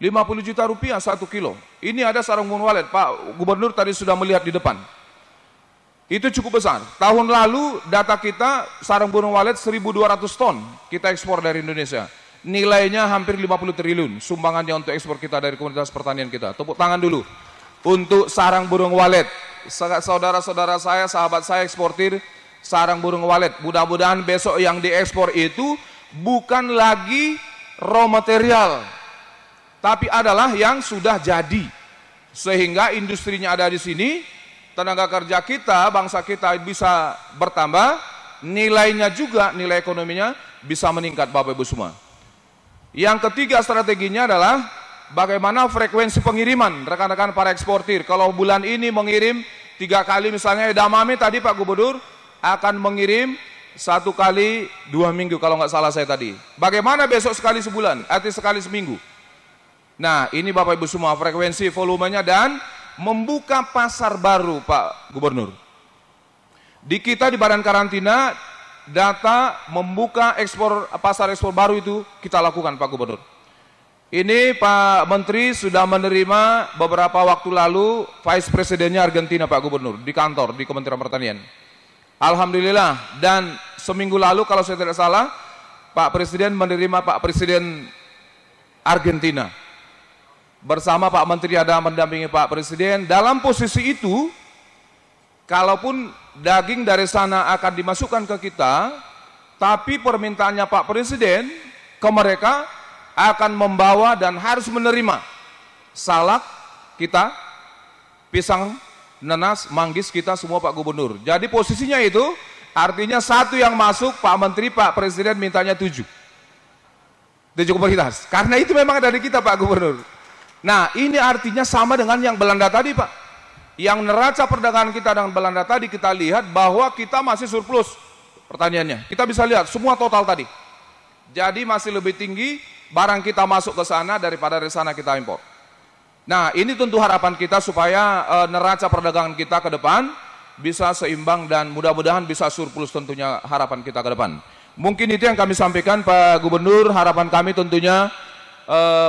50 juta rupiah 1 kilo. Ini ada sarang burung walet, Pak Gubernur tadi sudah melihat di depan. Itu cukup besar. Tahun lalu data kita sarang burung walet 1.200 ton kita ekspor dari Indonesia. Nilainya hampir 50 triliun sumbangannya untuk ekspor kita dari komunitas pertanian kita. Tepuk tangan dulu untuk sarang burung walet. Saudara-saudara saya, sahabat saya eksportir sarang burung walet. Mudah-mudahan besok yang diekspor itu bukan lagi raw material, tapi adalah yang sudah jadi. Sehingga industrinya ada di sini, tenaga kerja kita, bangsa kita bisa bertambah, nilainya juga, nilai ekonominya bisa meningkat Bapak Ibu semua. Yang ketiga strateginya adalah bagaimana frekuensi pengiriman rekan-rekan para eksportir. Kalau bulan ini mengirim 3 kali misalnya edamame tadi Pak Gubernur akan mengirim 1 kali 2 minggu kalau nggak salah saya tadi. Bagaimana besok sekali sebulan, artinya sekali seminggu. Nah, ini Bapak Ibu semua, frekuensi, volumenya, dan membuka pasar baru Pak Gubernur. Di kita di Badan Karantina, data membuka pasar ekspor baru itu kita lakukan Pak Gubernur. Ini Pak Menteri sudah menerima beberapa waktu lalu Vice Presidennya Argentina Pak Gubernur di kantor di Kementerian Pertanian. Alhamdulillah, dan seminggu lalu kalau saya tidak salah Pak Presiden menerima Pak Presiden Argentina. Bersama Pak Menteri ada mendampingi Pak Presiden. Dalam posisi itu, kalaupun daging dari sana akan dimasukkan ke kita, tapi permintaannya Pak Presiden ke mereka akan membawa dan harus menerima salak kita, pisang, nenas, manggis kita semua Pak Gubernur. Jadi posisinya itu artinya satu yang masuk Pak Menteri, Pak Presiden mintanya 7 komoditas. Karena itu memang dari kita Pak Gubernur. Nah, ini artinya sama dengan yang Belanda tadi Pak. Yang neraca perdagangan kita dengan Belanda tadi, kita lihat bahwa kita masih surplus pertaniannya. Kita bisa lihat semua total tadi. Jadi masih lebih tinggi barang kita masuk ke sana daripada dari sana kita impor. Nah, ini tentu harapan kita supaya neraca perdagangan kita ke depan bisa seimbang dan mudah-mudahan bisa surplus, tentunya harapan kita ke depan. Mungkin itu yang kami sampaikan Pak Gubernur. Harapan kami tentunya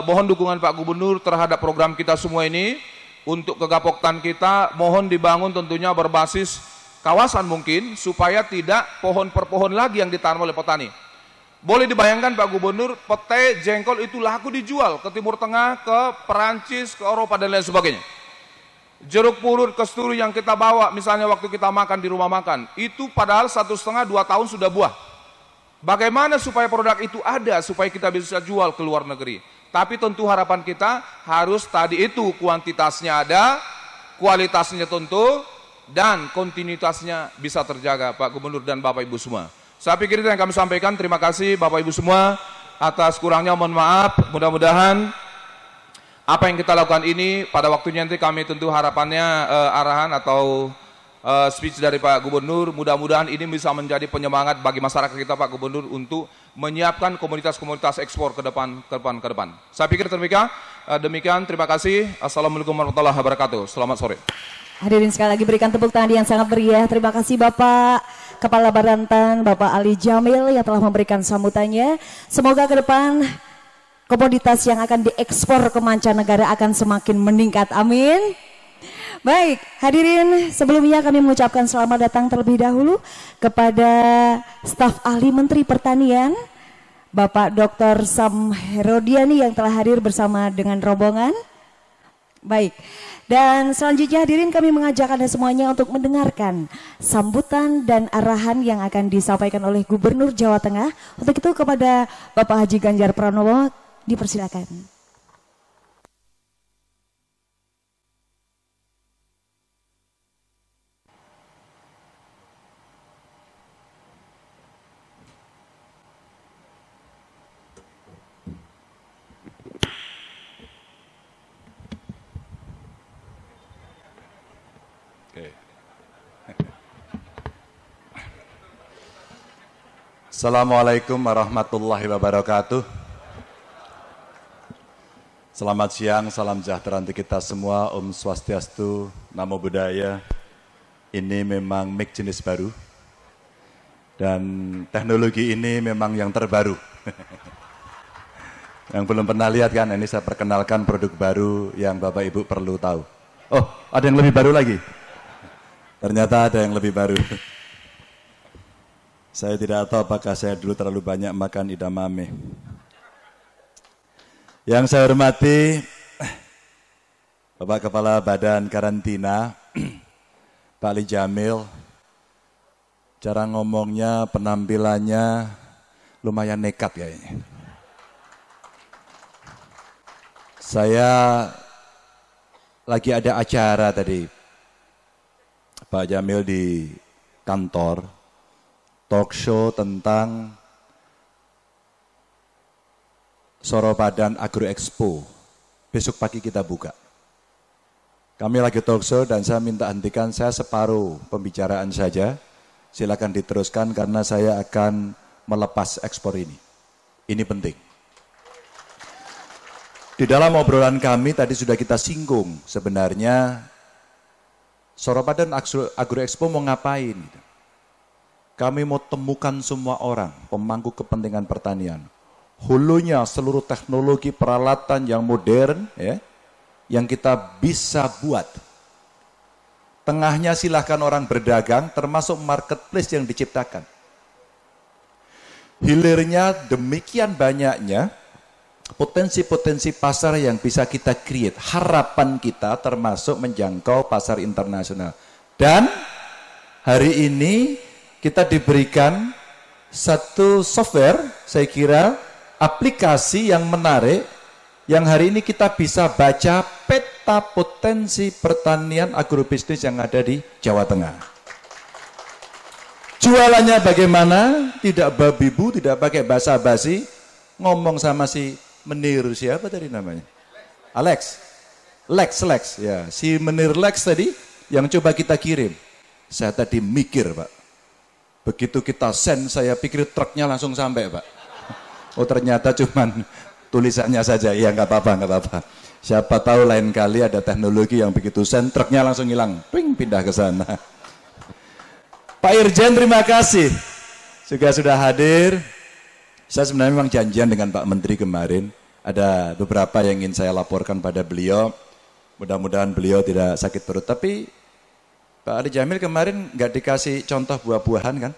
mohon dukungan Pak Gubernur terhadap program kita semua ini. Untuk kegapoktan kita mohon dibangun tentunya berbasis kawasan mungkin, supaya tidak pohon per pohon lagi yang ditanam oleh petani. Boleh dibayangkan Pak Gubernur, pete, jengkol itu laku dijual ke Timur Tengah, ke Perancis, ke Eropa dan lain sebagainya. Jeruk purut, kasturi yang kita bawa misalnya waktu kita makan di rumah makan, itu padahal 1,5–2 tahun sudah buah. Bagaimana supaya produk itu ada, supaya kita bisa jual ke luar negeri. Tapi tentu harapan kita harus tadi itu, kuantitasnya ada, kualitasnya tentu, dan kontinuitasnya bisa terjaga Pak Gubernur dan Bapak Ibu semua. Saya pikir itu yang kami sampaikan. Terima kasih Bapak Ibu semua. Atas kurangnya mohon maaf. Mudah-mudahan apa yang kita lakukan ini pada waktunya nanti kami tentu harapannya arahan atau speech dari Pak Gubernur, mudah-mudahan ini bisa menjadi penyemangat bagi masyarakat kita Pak Gubernur untuk menyiapkan komoditas-komoditas ekspor ke depan. Saya pikir demikian, terima kasih. Assalamualaikum warahmatullahi wabarakatuh. Selamat sore. Hadirin sekali lagi berikan tepuk tangan yang sangat meriah. Terima kasih Bapak Kepala Barantan, Bapak Ali Jamil yang telah memberikan sambutannya. Semoga ke depan komoditas yang akan diekspor ke mancanegara akan semakin meningkat. Amin. Baik, hadirin, sebelumnya kami mengucapkan selamat datang terlebih dahulu kepada staf ahli Menteri Pertanian, Bapak Dr. Sam Herodiani yang telah hadir bersama dengan rombongan. Baik, dan selanjutnya hadirin kami mengajak Anda semuanya untuk mendengarkan sambutan dan arahan yang akan disampaikan oleh Gubernur Jawa Tengah. Untuk itu kepada Bapak Haji Ganjar Pranowo dipersilakan. Assalamualaikum warahmatullahi wabarakatuh. Selamat siang, salam sejahtera untuk kita semua. Om Swastiastu, Namo Buddhaya. Ini memang mic jenis baru. Dan teknologi ini memang yang terbaru. Yang belum pernah lihat kan, ini saya perkenalkan produk baru yang Bapak Ibu perlu tahu. Oh, ada yang lebih baru lagi? Ternyata ada yang lebih baru. Saya tidak tahu apakah saya dulu terlalu banyak makan edamame. Yang saya hormati Bapak Kepala Badan Karantina, Pak Ali Jamil. Cara ngomongnya, penampilannya lumayan nekat kayaknya. Saya lagi ada acara tadi, Pak Jamil di kantor. Talk show tentang Soropadan Agro Expo. Besok pagi kita buka. Kami lagi talk show dan saya minta hentikan, saya separuh pembicaraan saja. Silakan diteruskan karena saya akan melepas ekspor ini. Ini penting. Di dalam obrolan kami tadi sudah kita singgung, sebenarnya Soropadan Agro Expo mau ngapain? Kami mau temukan semua orang, pemangku kepentingan pertanian. Hulunya seluruh teknologi peralatan yang modern, ya, yang kita bisa buat. Tengahnya silahkan orang berdagang, termasuk marketplace yang diciptakan. Hilirnya demikian banyaknya, potensi-potensi pasar yang bisa kita create. Harapan kita termasuk menjangkau pasar internasional. Dan hari ini kita diberikan satu software, saya kira aplikasi yang menarik, yang hari ini kita bisa baca peta potensi pertanian agrobisnis yang ada di Jawa Tengah. Jualannya bagaimana? Tidak babi bu, tidak pakai basa-basi, ngomong sama si Menir, siapa tadi namanya? Lex, ya. Si Menir Lex tadi yang coba kita kirim. Saya tadi mikir, Pak. Begitu kita send, saya pikir truknya langsung sampai, Pak. Oh ternyata cuman tulisannya saja. Ya nggak apa-apa. Siapa tahu lain kali ada teknologi yang begitu send, truknya langsung hilang. Ping, pindah ke sana. Pak Irjen, terima kasih. Juga sudah hadir. Saya sebenarnya memang janjian dengan Pak Menteri kemarin, ada beberapa yang ingin saya laporkan pada beliau, mudah-mudahan beliau tidak sakit perut. Tapi Pak Ali Jamil kemarin nggak dikasih contoh buah-buahan kan?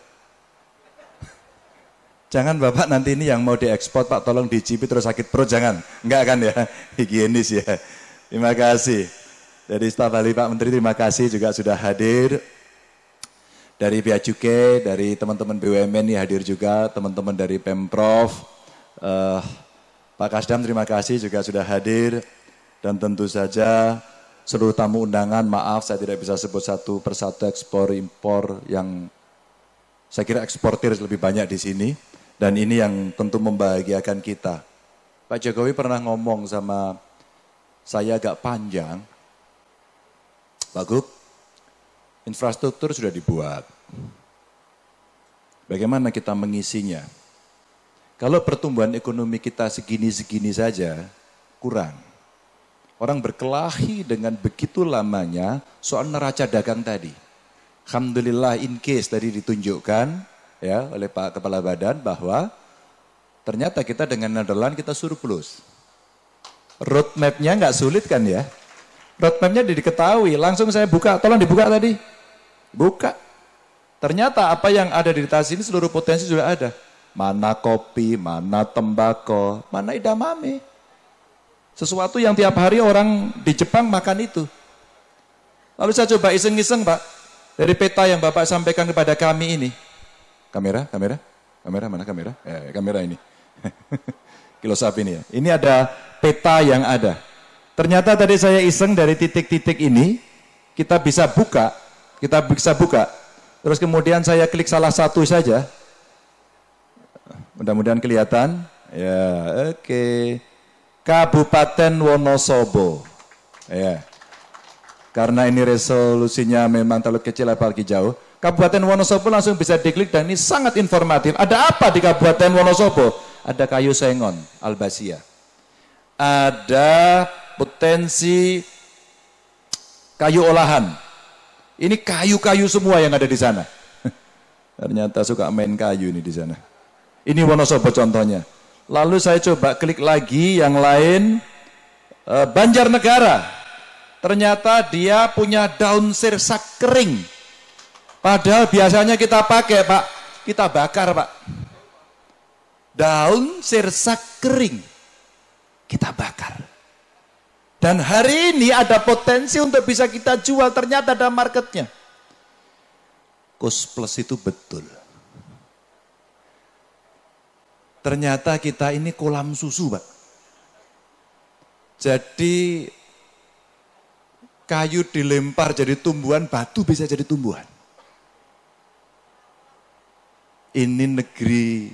Jangan Bapak nanti ini yang mau diekspor Pak tolong dicipi terus sakit perut, jangan. Enggak kan ya, higienis ya. Terima kasih. Dari staf ahli Pak Menteri terima kasih juga sudah hadir. Dari Bea Cukai, dari teman-teman BUMN ini hadir juga, teman-teman dari Pemprov, Pak Kasdam terima kasih juga sudah hadir, dan tentu saja seluruh tamu undangan, maaf saya tidak bisa sebut satu persatu ekspor impor yang saya kira eksportir lebih banyak di sini, dan ini yang tentu membahagiakan kita. Pak Jokowi pernah ngomong sama saya agak panjang, Pak Gub, infrastruktur sudah dibuat. Bagaimana kita mengisinya? Kalau pertumbuhan ekonomi kita segini-segini saja, kurang. Orang berkelahi dengan begitu lamanya soal neraca dagang tadi. Alhamdulillah in case tadi ditunjukkan ya oleh Pak Kepala Badan bahwa ternyata kita dengan Nederland kita surplus. Roadmap-nya nggak sulit kan ya? Roadmap-nya diketahui, langsung saya buka, tolong dibuka tadi. Buka. Ternyata apa yang ada di tas ini seluruh potensi sudah ada. Mana kopi, mana tembakau, mana edamame. Sesuatu yang tiap hari orang di Jepang makan itu. Lalu saya coba iseng-iseng Pak. Dari peta yang Bapak sampaikan kepada kami ini. Kamera mana kamera? Kamera ini. Kilo sapi ini ya. Ini ada peta yang ada. Ternyata tadi saya iseng dari titik-titik ini, kita bisa buka. Terus kemudian saya klik salah satu saja. Mudah-mudahan kelihatan. Ya, oke. Kabupaten Wonosobo. Ya. Karena ini resolusinya memang terlalu kecil apalagi jauh. Kabupaten Wonosobo langsung bisa diklik dan ini sangat informatif. Ada apa di Kabupaten Wonosobo? Ada kayu sengon, albasia. Ada potensi kayu olahan. Ini kayu-kayu semua yang ada di sana. Ternyata suka main kayu ini di sana. Ini Wonosobo contohnya. Lalu saya coba klik lagi yang lain, Banjarnegara. Ternyata dia punya daun sirsak kering. Padahal biasanya kita pakai Pak, kita bakar Pak. Daun sirsak kering, kita bakar. Dan hari ini ada potensi untuk bisa kita jual, ternyata ada marketnya. Cost plus itu betul. Ternyata kita ini kolam susu, Pak. Jadi kayu dilempar jadi tumbuhan, batu bisa jadi tumbuhan. Ini negeri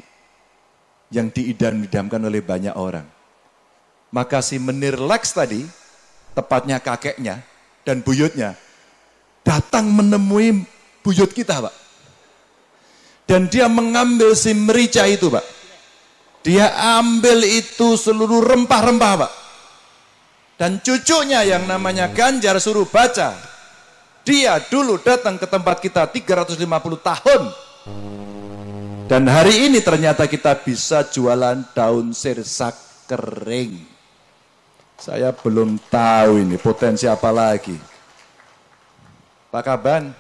yang diidam-idamkan oleh banyak orang. Maka si Menir Lex tadi, tepatnya kakeknya dan buyutnya, datang menemui buyut kita, Pak. Dan dia mengambil si merica itu, Pak. Dia ambil itu seluruh rempah-rempah, Pak. Dan cucunya yang namanya Ganjar suruh baca. Dia dulu datang ke tempat kita 350 tahun. Dan hari ini ternyata kita bisa jualan daun sirsak kering. Saya belum tahu ini potensi apa lagi. Pak Kaban,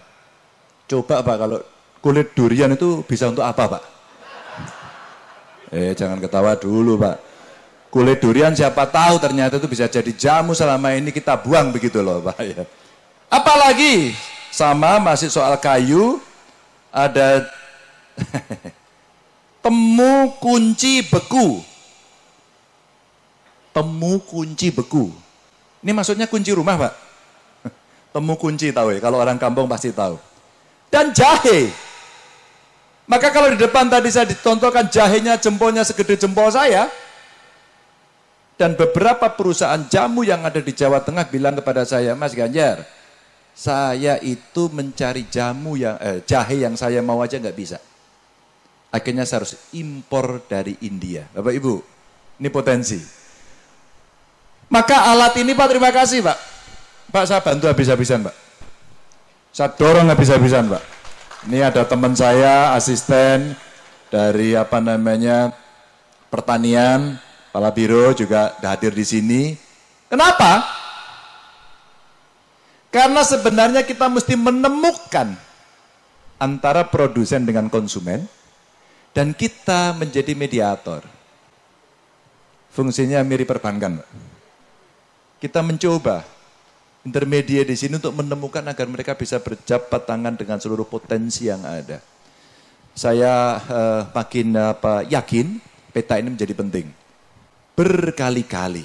coba Pak kalau kulit durian itu bisa untuk apa Pak? Jangan ketawa dulu Pak. Kulit durian siapa tahu ternyata itu bisa jadi jamu selama ini kita buang begitu loh Pak ya. Apalagi sama masih soal kayu ada temu kunci beku. Temu kunci beku. Ini maksudnya kunci rumah Pak. Temu kunci tahu ya, kalau orang kampung pasti tahu. Dan jahe. Maka kalau di depan tadi saya ditontonkan jahenya jempolnya segede jempol saya. Dan beberapa perusahaan jamu yang ada di Jawa Tengah bilang kepada saya, Mas Ganjar, saya itu mencari jahe yang saya mau aja nggak bisa. Akhirnya saya harus impor dari India. Bapak Ibu, ini potensi. Maka alat ini Pak, terima kasih Pak. Pak, saya bantu habis-habisan Pak. Saya dorong habis-habisan Pak. Ini ada teman saya, asisten dari pertanian, Kepala Biro juga hadir di sini. Kenapa? Karena sebenarnya kita mesti menemukan antara produsen dengan konsumen dan kita menjadi mediator. Fungsinya mirip perbankan, Pak. Kita mencoba intermedia di sini untuk menemukan agar mereka bisa berjabat tangan dengan seluruh potensi yang ada. Saya makin yakin peta ini menjadi penting. Berkali-kali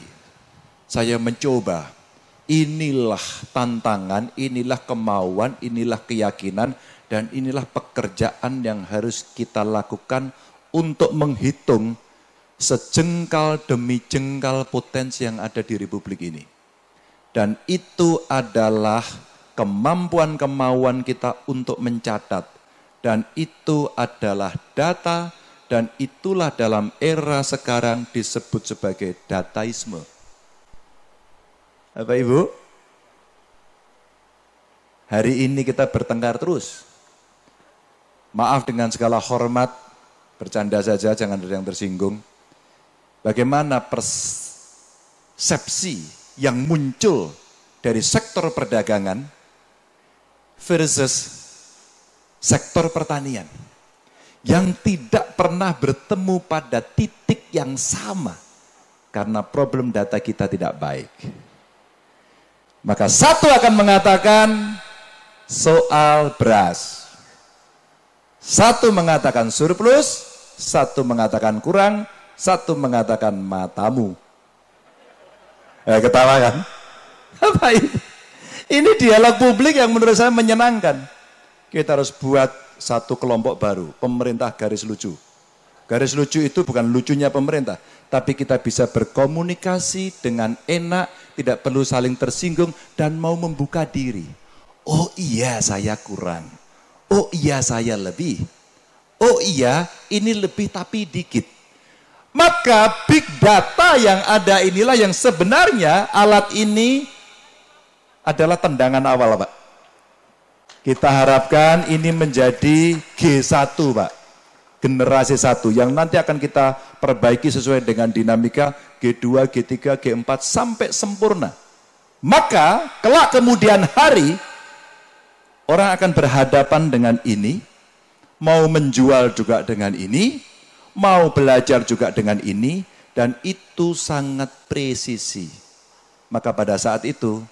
saya mencoba, inilah tantangan, inilah kemauan, inilah keyakinan, dan inilah pekerjaan yang harus kita lakukan untuk menghitung sejengkal demi jengkal potensi yang ada di Republik ini. Dan itu adalah kemampuan-kemauan kita untuk mencatat. Dan itu adalah data, dan itulah dalam era sekarang disebut sebagai dataisme. Bapak Ibu, hari ini kita bertengkar terus. Maaf dengan segala hormat, bercanda saja, jangan ada yang tersinggung. Bagaimana persepsi yang muncul dari sektor perdagangan versus sektor pertanian yang tidak pernah bertemu pada titik yang sama karena problem data kita tidak baik. Maka satu akan mengatakan soal beras, satu mengatakan surplus, satu mengatakan kurang, satu mengatakan matamu. Ketawa kan? Apa ini? Ini dialog publik yang menurut saya menyenangkan. Kita harus buat satu kelompok baru, pemerintah garis lucu. Garis lucu itu bukan lucunya pemerintah, tapi kita bisa berkomunikasi dengan enak, tidak perlu saling tersinggung, dan mau membuka diri. Oh iya saya kurang, oh iya saya lebih, oh iya ini lebih tapi dikit. Maka big data yang ada inilah yang sebenarnya alat ini adalah tendangan awal Pak. Kita harapkan ini menjadi G1 Pak, generasi 1 yang nanti akan kita perbaiki sesuai dengan dinamika G2, G3, G4 sampai sempurna. Maka kelak kemudian hari orang akan berhadapan dengan ini, mau menjual juga dengan ini, mau belajar juga dengan ini, dan itu sangat presisi. Maka pada saat itu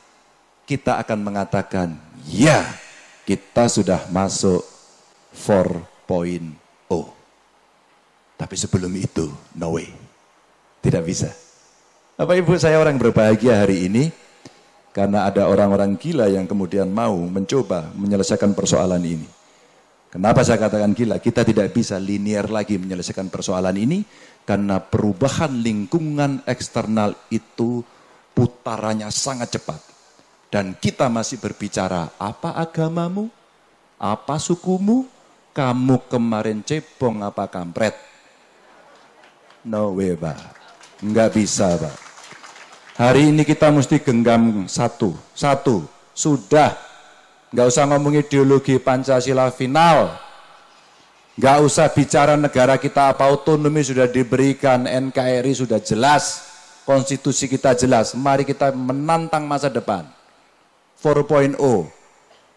kita akan mengatakan, ya, kita sudah masuk 4.0. Tapi sebelum itu, no way. Tidak bisa. Bapak Ibu, saya orang berbahagia hari ini, karena ada orang-orang gila yang kemudian mau mencoba menyelesaikan persoalan ini. Kenapa saya katakan gila? Kita tidak bisa linear lagi menyelesaikan persoalan ini, karena perubahan lingkungan eksternal itu putarannya sangat cepat. Dan kita masih berbicara, apa agamamu? Apa sukumu? Kamu kemarin cebong apa kampret? No way Pak. Enggak bisa Pak. Hari ini kita mesti genggam satu. Sudah. Nggak usah ngomong ideologi Pancasila final. Nggak usah bicara negara kita apa otonomi sudah diberikan, NKRI sudah jelas, konstitusi kita jelas. Mari kita menantang masa depan. 4.0.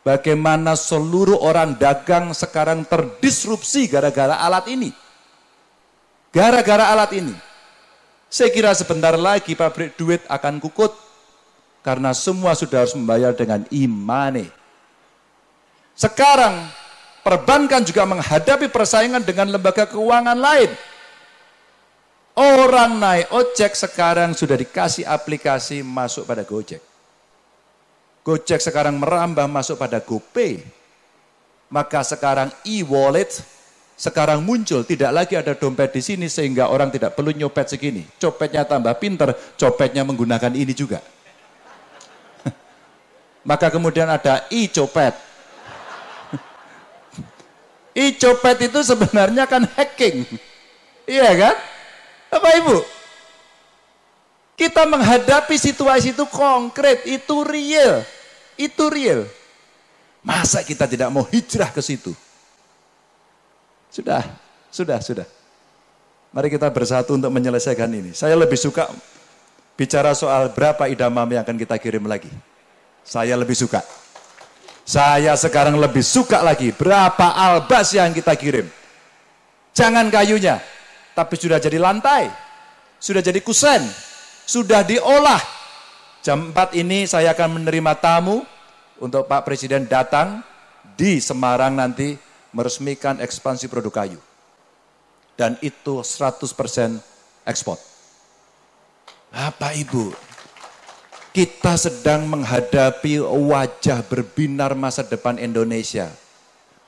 Bagaimana seluruh orang dagang sekarang terdisrupsi gara-gara alat ini. Gara-gara alat ini. Saya kira sebentar lagi pabrik duit akan kukut. Karena semua sudah harus membayar dengan e-money. Sekarang perbankan juga menghadapi persaingan dengan lembaga keuangan lain. Orang naik ojek sekarang sudah dikasih aplikasi masuk pada Gojek. Gojek sekarang merambah masuk pada GoPay. Maka sekarang e-wallet sekarang muncul, tidak lagi ada dompet di sini sehingga orang tidak perlu nyopet segini. Copetnya tambah pinter, copetnya menggunakan ini juga. Maka kemudian ada e-copet. E-copet itu sebenarnya kan hacking. Iya kan? Bapak Ibu? Kita menghadapi situasi itu konkret, itu real. Itu real. Masa kita tidak mau hijrah ke situ? Sudah. Mari kita bersatu untuk menyelesaikan ini. Saya lebih suka bicara soal berapa idamame yang akan kita kirim lagi. Saya lebih suka. Saya sekarang lebih suka lagi berapa albas yang kita kirim. Jangan kayunya, tapi sudah jadi lantai, sudah jadi kusen, sudah diolah. Jam 4 ini saya akan menerima tamu untuk Pak Presiden datang di Semarang nanti meresmikan ekspansi produk kayu. Dan itu 100% ekspor. Bapak Ibu, kita sedang menghadapi wajah berbinar masa depan Indonesia.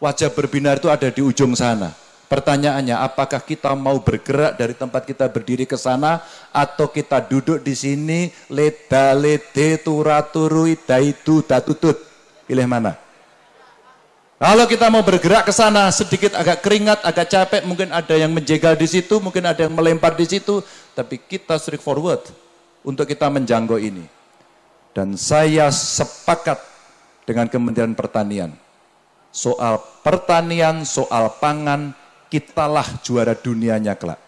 Wajah berbinar itu ada di ujung sana. Pertanyaannya, apakah kita mau bergerak dari tempat kita berdiri ke sana, atau kita duduk di sini, leda lede turaturu idaitu datutut. Pilih mana? Kalau kita mau bergerak ke sana, sedikit agak keringat, agak capek, mungkin ada yang menjegal di situ, mungkin ada yang melempar di situ, tapi kita straight forward untuk kita menjangkau ini. Dan saya sepakat dengan Kementerian Pertanian. Soal pertanian, soal pangan, kitalah juara dunianya kelak.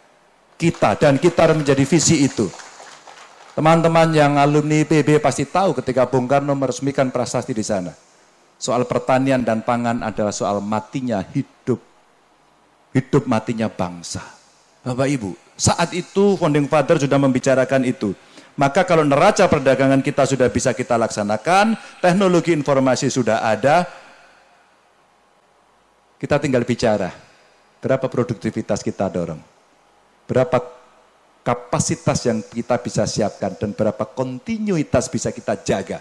Kita harus menjadi visi itu. Teman-teman yang alumni PB pasti tahu ketika Bung Karno meresmikan prasasti di sana. Soal pertanian dan pangan adalah soal matinya hidup. Hidup matinya bangsa. Bapak Ibu, saat itu Founding Father sudah membicarakan itu. Maka kalau neraca perdagangan kita sudah bisa kita laksanakan, teknologi informasi sudah ada, kita tinggal bicara. Berapa produktivitas kita dorong? Berapa kapasitas yang kita bisa siapkan dan berapa kontinuitas bisa kita jaga?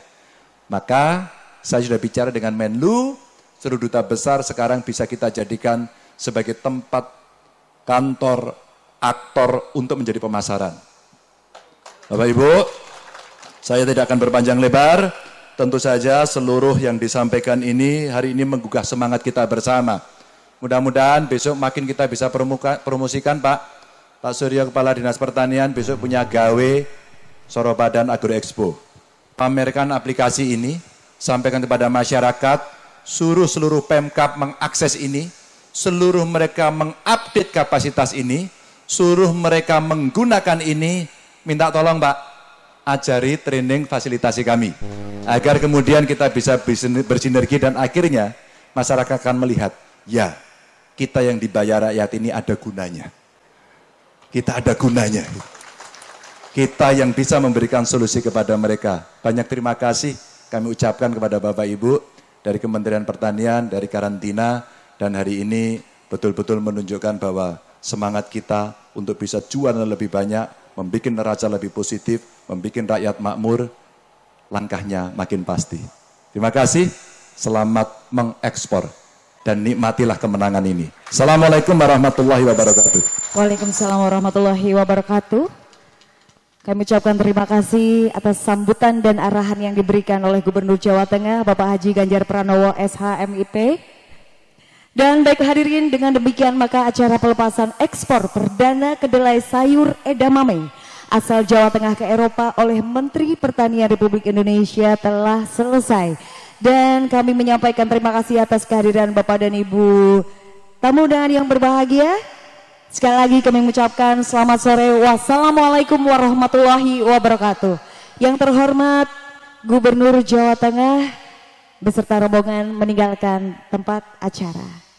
Maka saya sudah bicara dengan Menlu, seluruh duta besar sekarang bisa kita jadikan sebagai tempat kantor aktor untuk menjadi pemasaran. Bapak Ibu, saya tidak akan berpanjang lebar. Tentu saja seluruh yang disampaikan ini hari ini menggugah semangat kita bersama. Mudah-mudahan besok makin kita bisa promosikan Pak Suryo Kepala Dinas Pertanian besok punya gawe Sorobadan Agro Expo. Pamerkan aplikasi ini, sampaikan kepada masyarakat, suruh seluruh Pemkab mengakses ini, seluruh mereka mengupdate kapasitas ini, suruh mereka menggunakan ini, minta tolong Pak, ajari training fasilitasi kami. Agar kemudian kita bisa bersinergi dan akhirnya masyarakat akan melihat, ya kita yang dibayar rakyat ini ada gunanya. Kita ada gunanya. Kita yang bisa memberikan solusi kepada mereka. Banyak terima kasih kami ucapkan kepada Bapak Ibu dari Kementerian Pertanian, dari karantina, dan hari ini betul-betul menunjukkan bahwa semangat kita untuk bisa jual lebih banyak, membuat neraca lebih positif, membuat rakyat makmur, langkahnya makin pasti. Terima kasih, selamat mengekspor dan nikmatilah kemenangan ini. Assalamualaikum warahmatullahi wabarakatuh. Waalaikumsalam warahmatullahi wabarakatuh. Kami ucapkan terima kasih atas sambutan dan arahan yang diberikan oleh Gubernur Jawa Tengah, Bapak Haji Ganjar Pranowo, SHMIP. Dan baik hadirin, dengan demikian maka acara pelepasan ekspor perdana kedelai sayur edamame asal Jawa Tengah ke Eropa oleh Menteri Pertanian Republik Indonesia telah selesai. Dan kami menyampaikan terima kasih atas kehadiran Bapak dan Ibu tamu undangan yang berbahagia. Sekali lagi kami mengucapkan selamat sore. Wassalamualaikum warahmatullahi wabarakatuh. Yang terhormat Gubernur Jawa Tengah beserta rombongan meninggalkan tempat acara.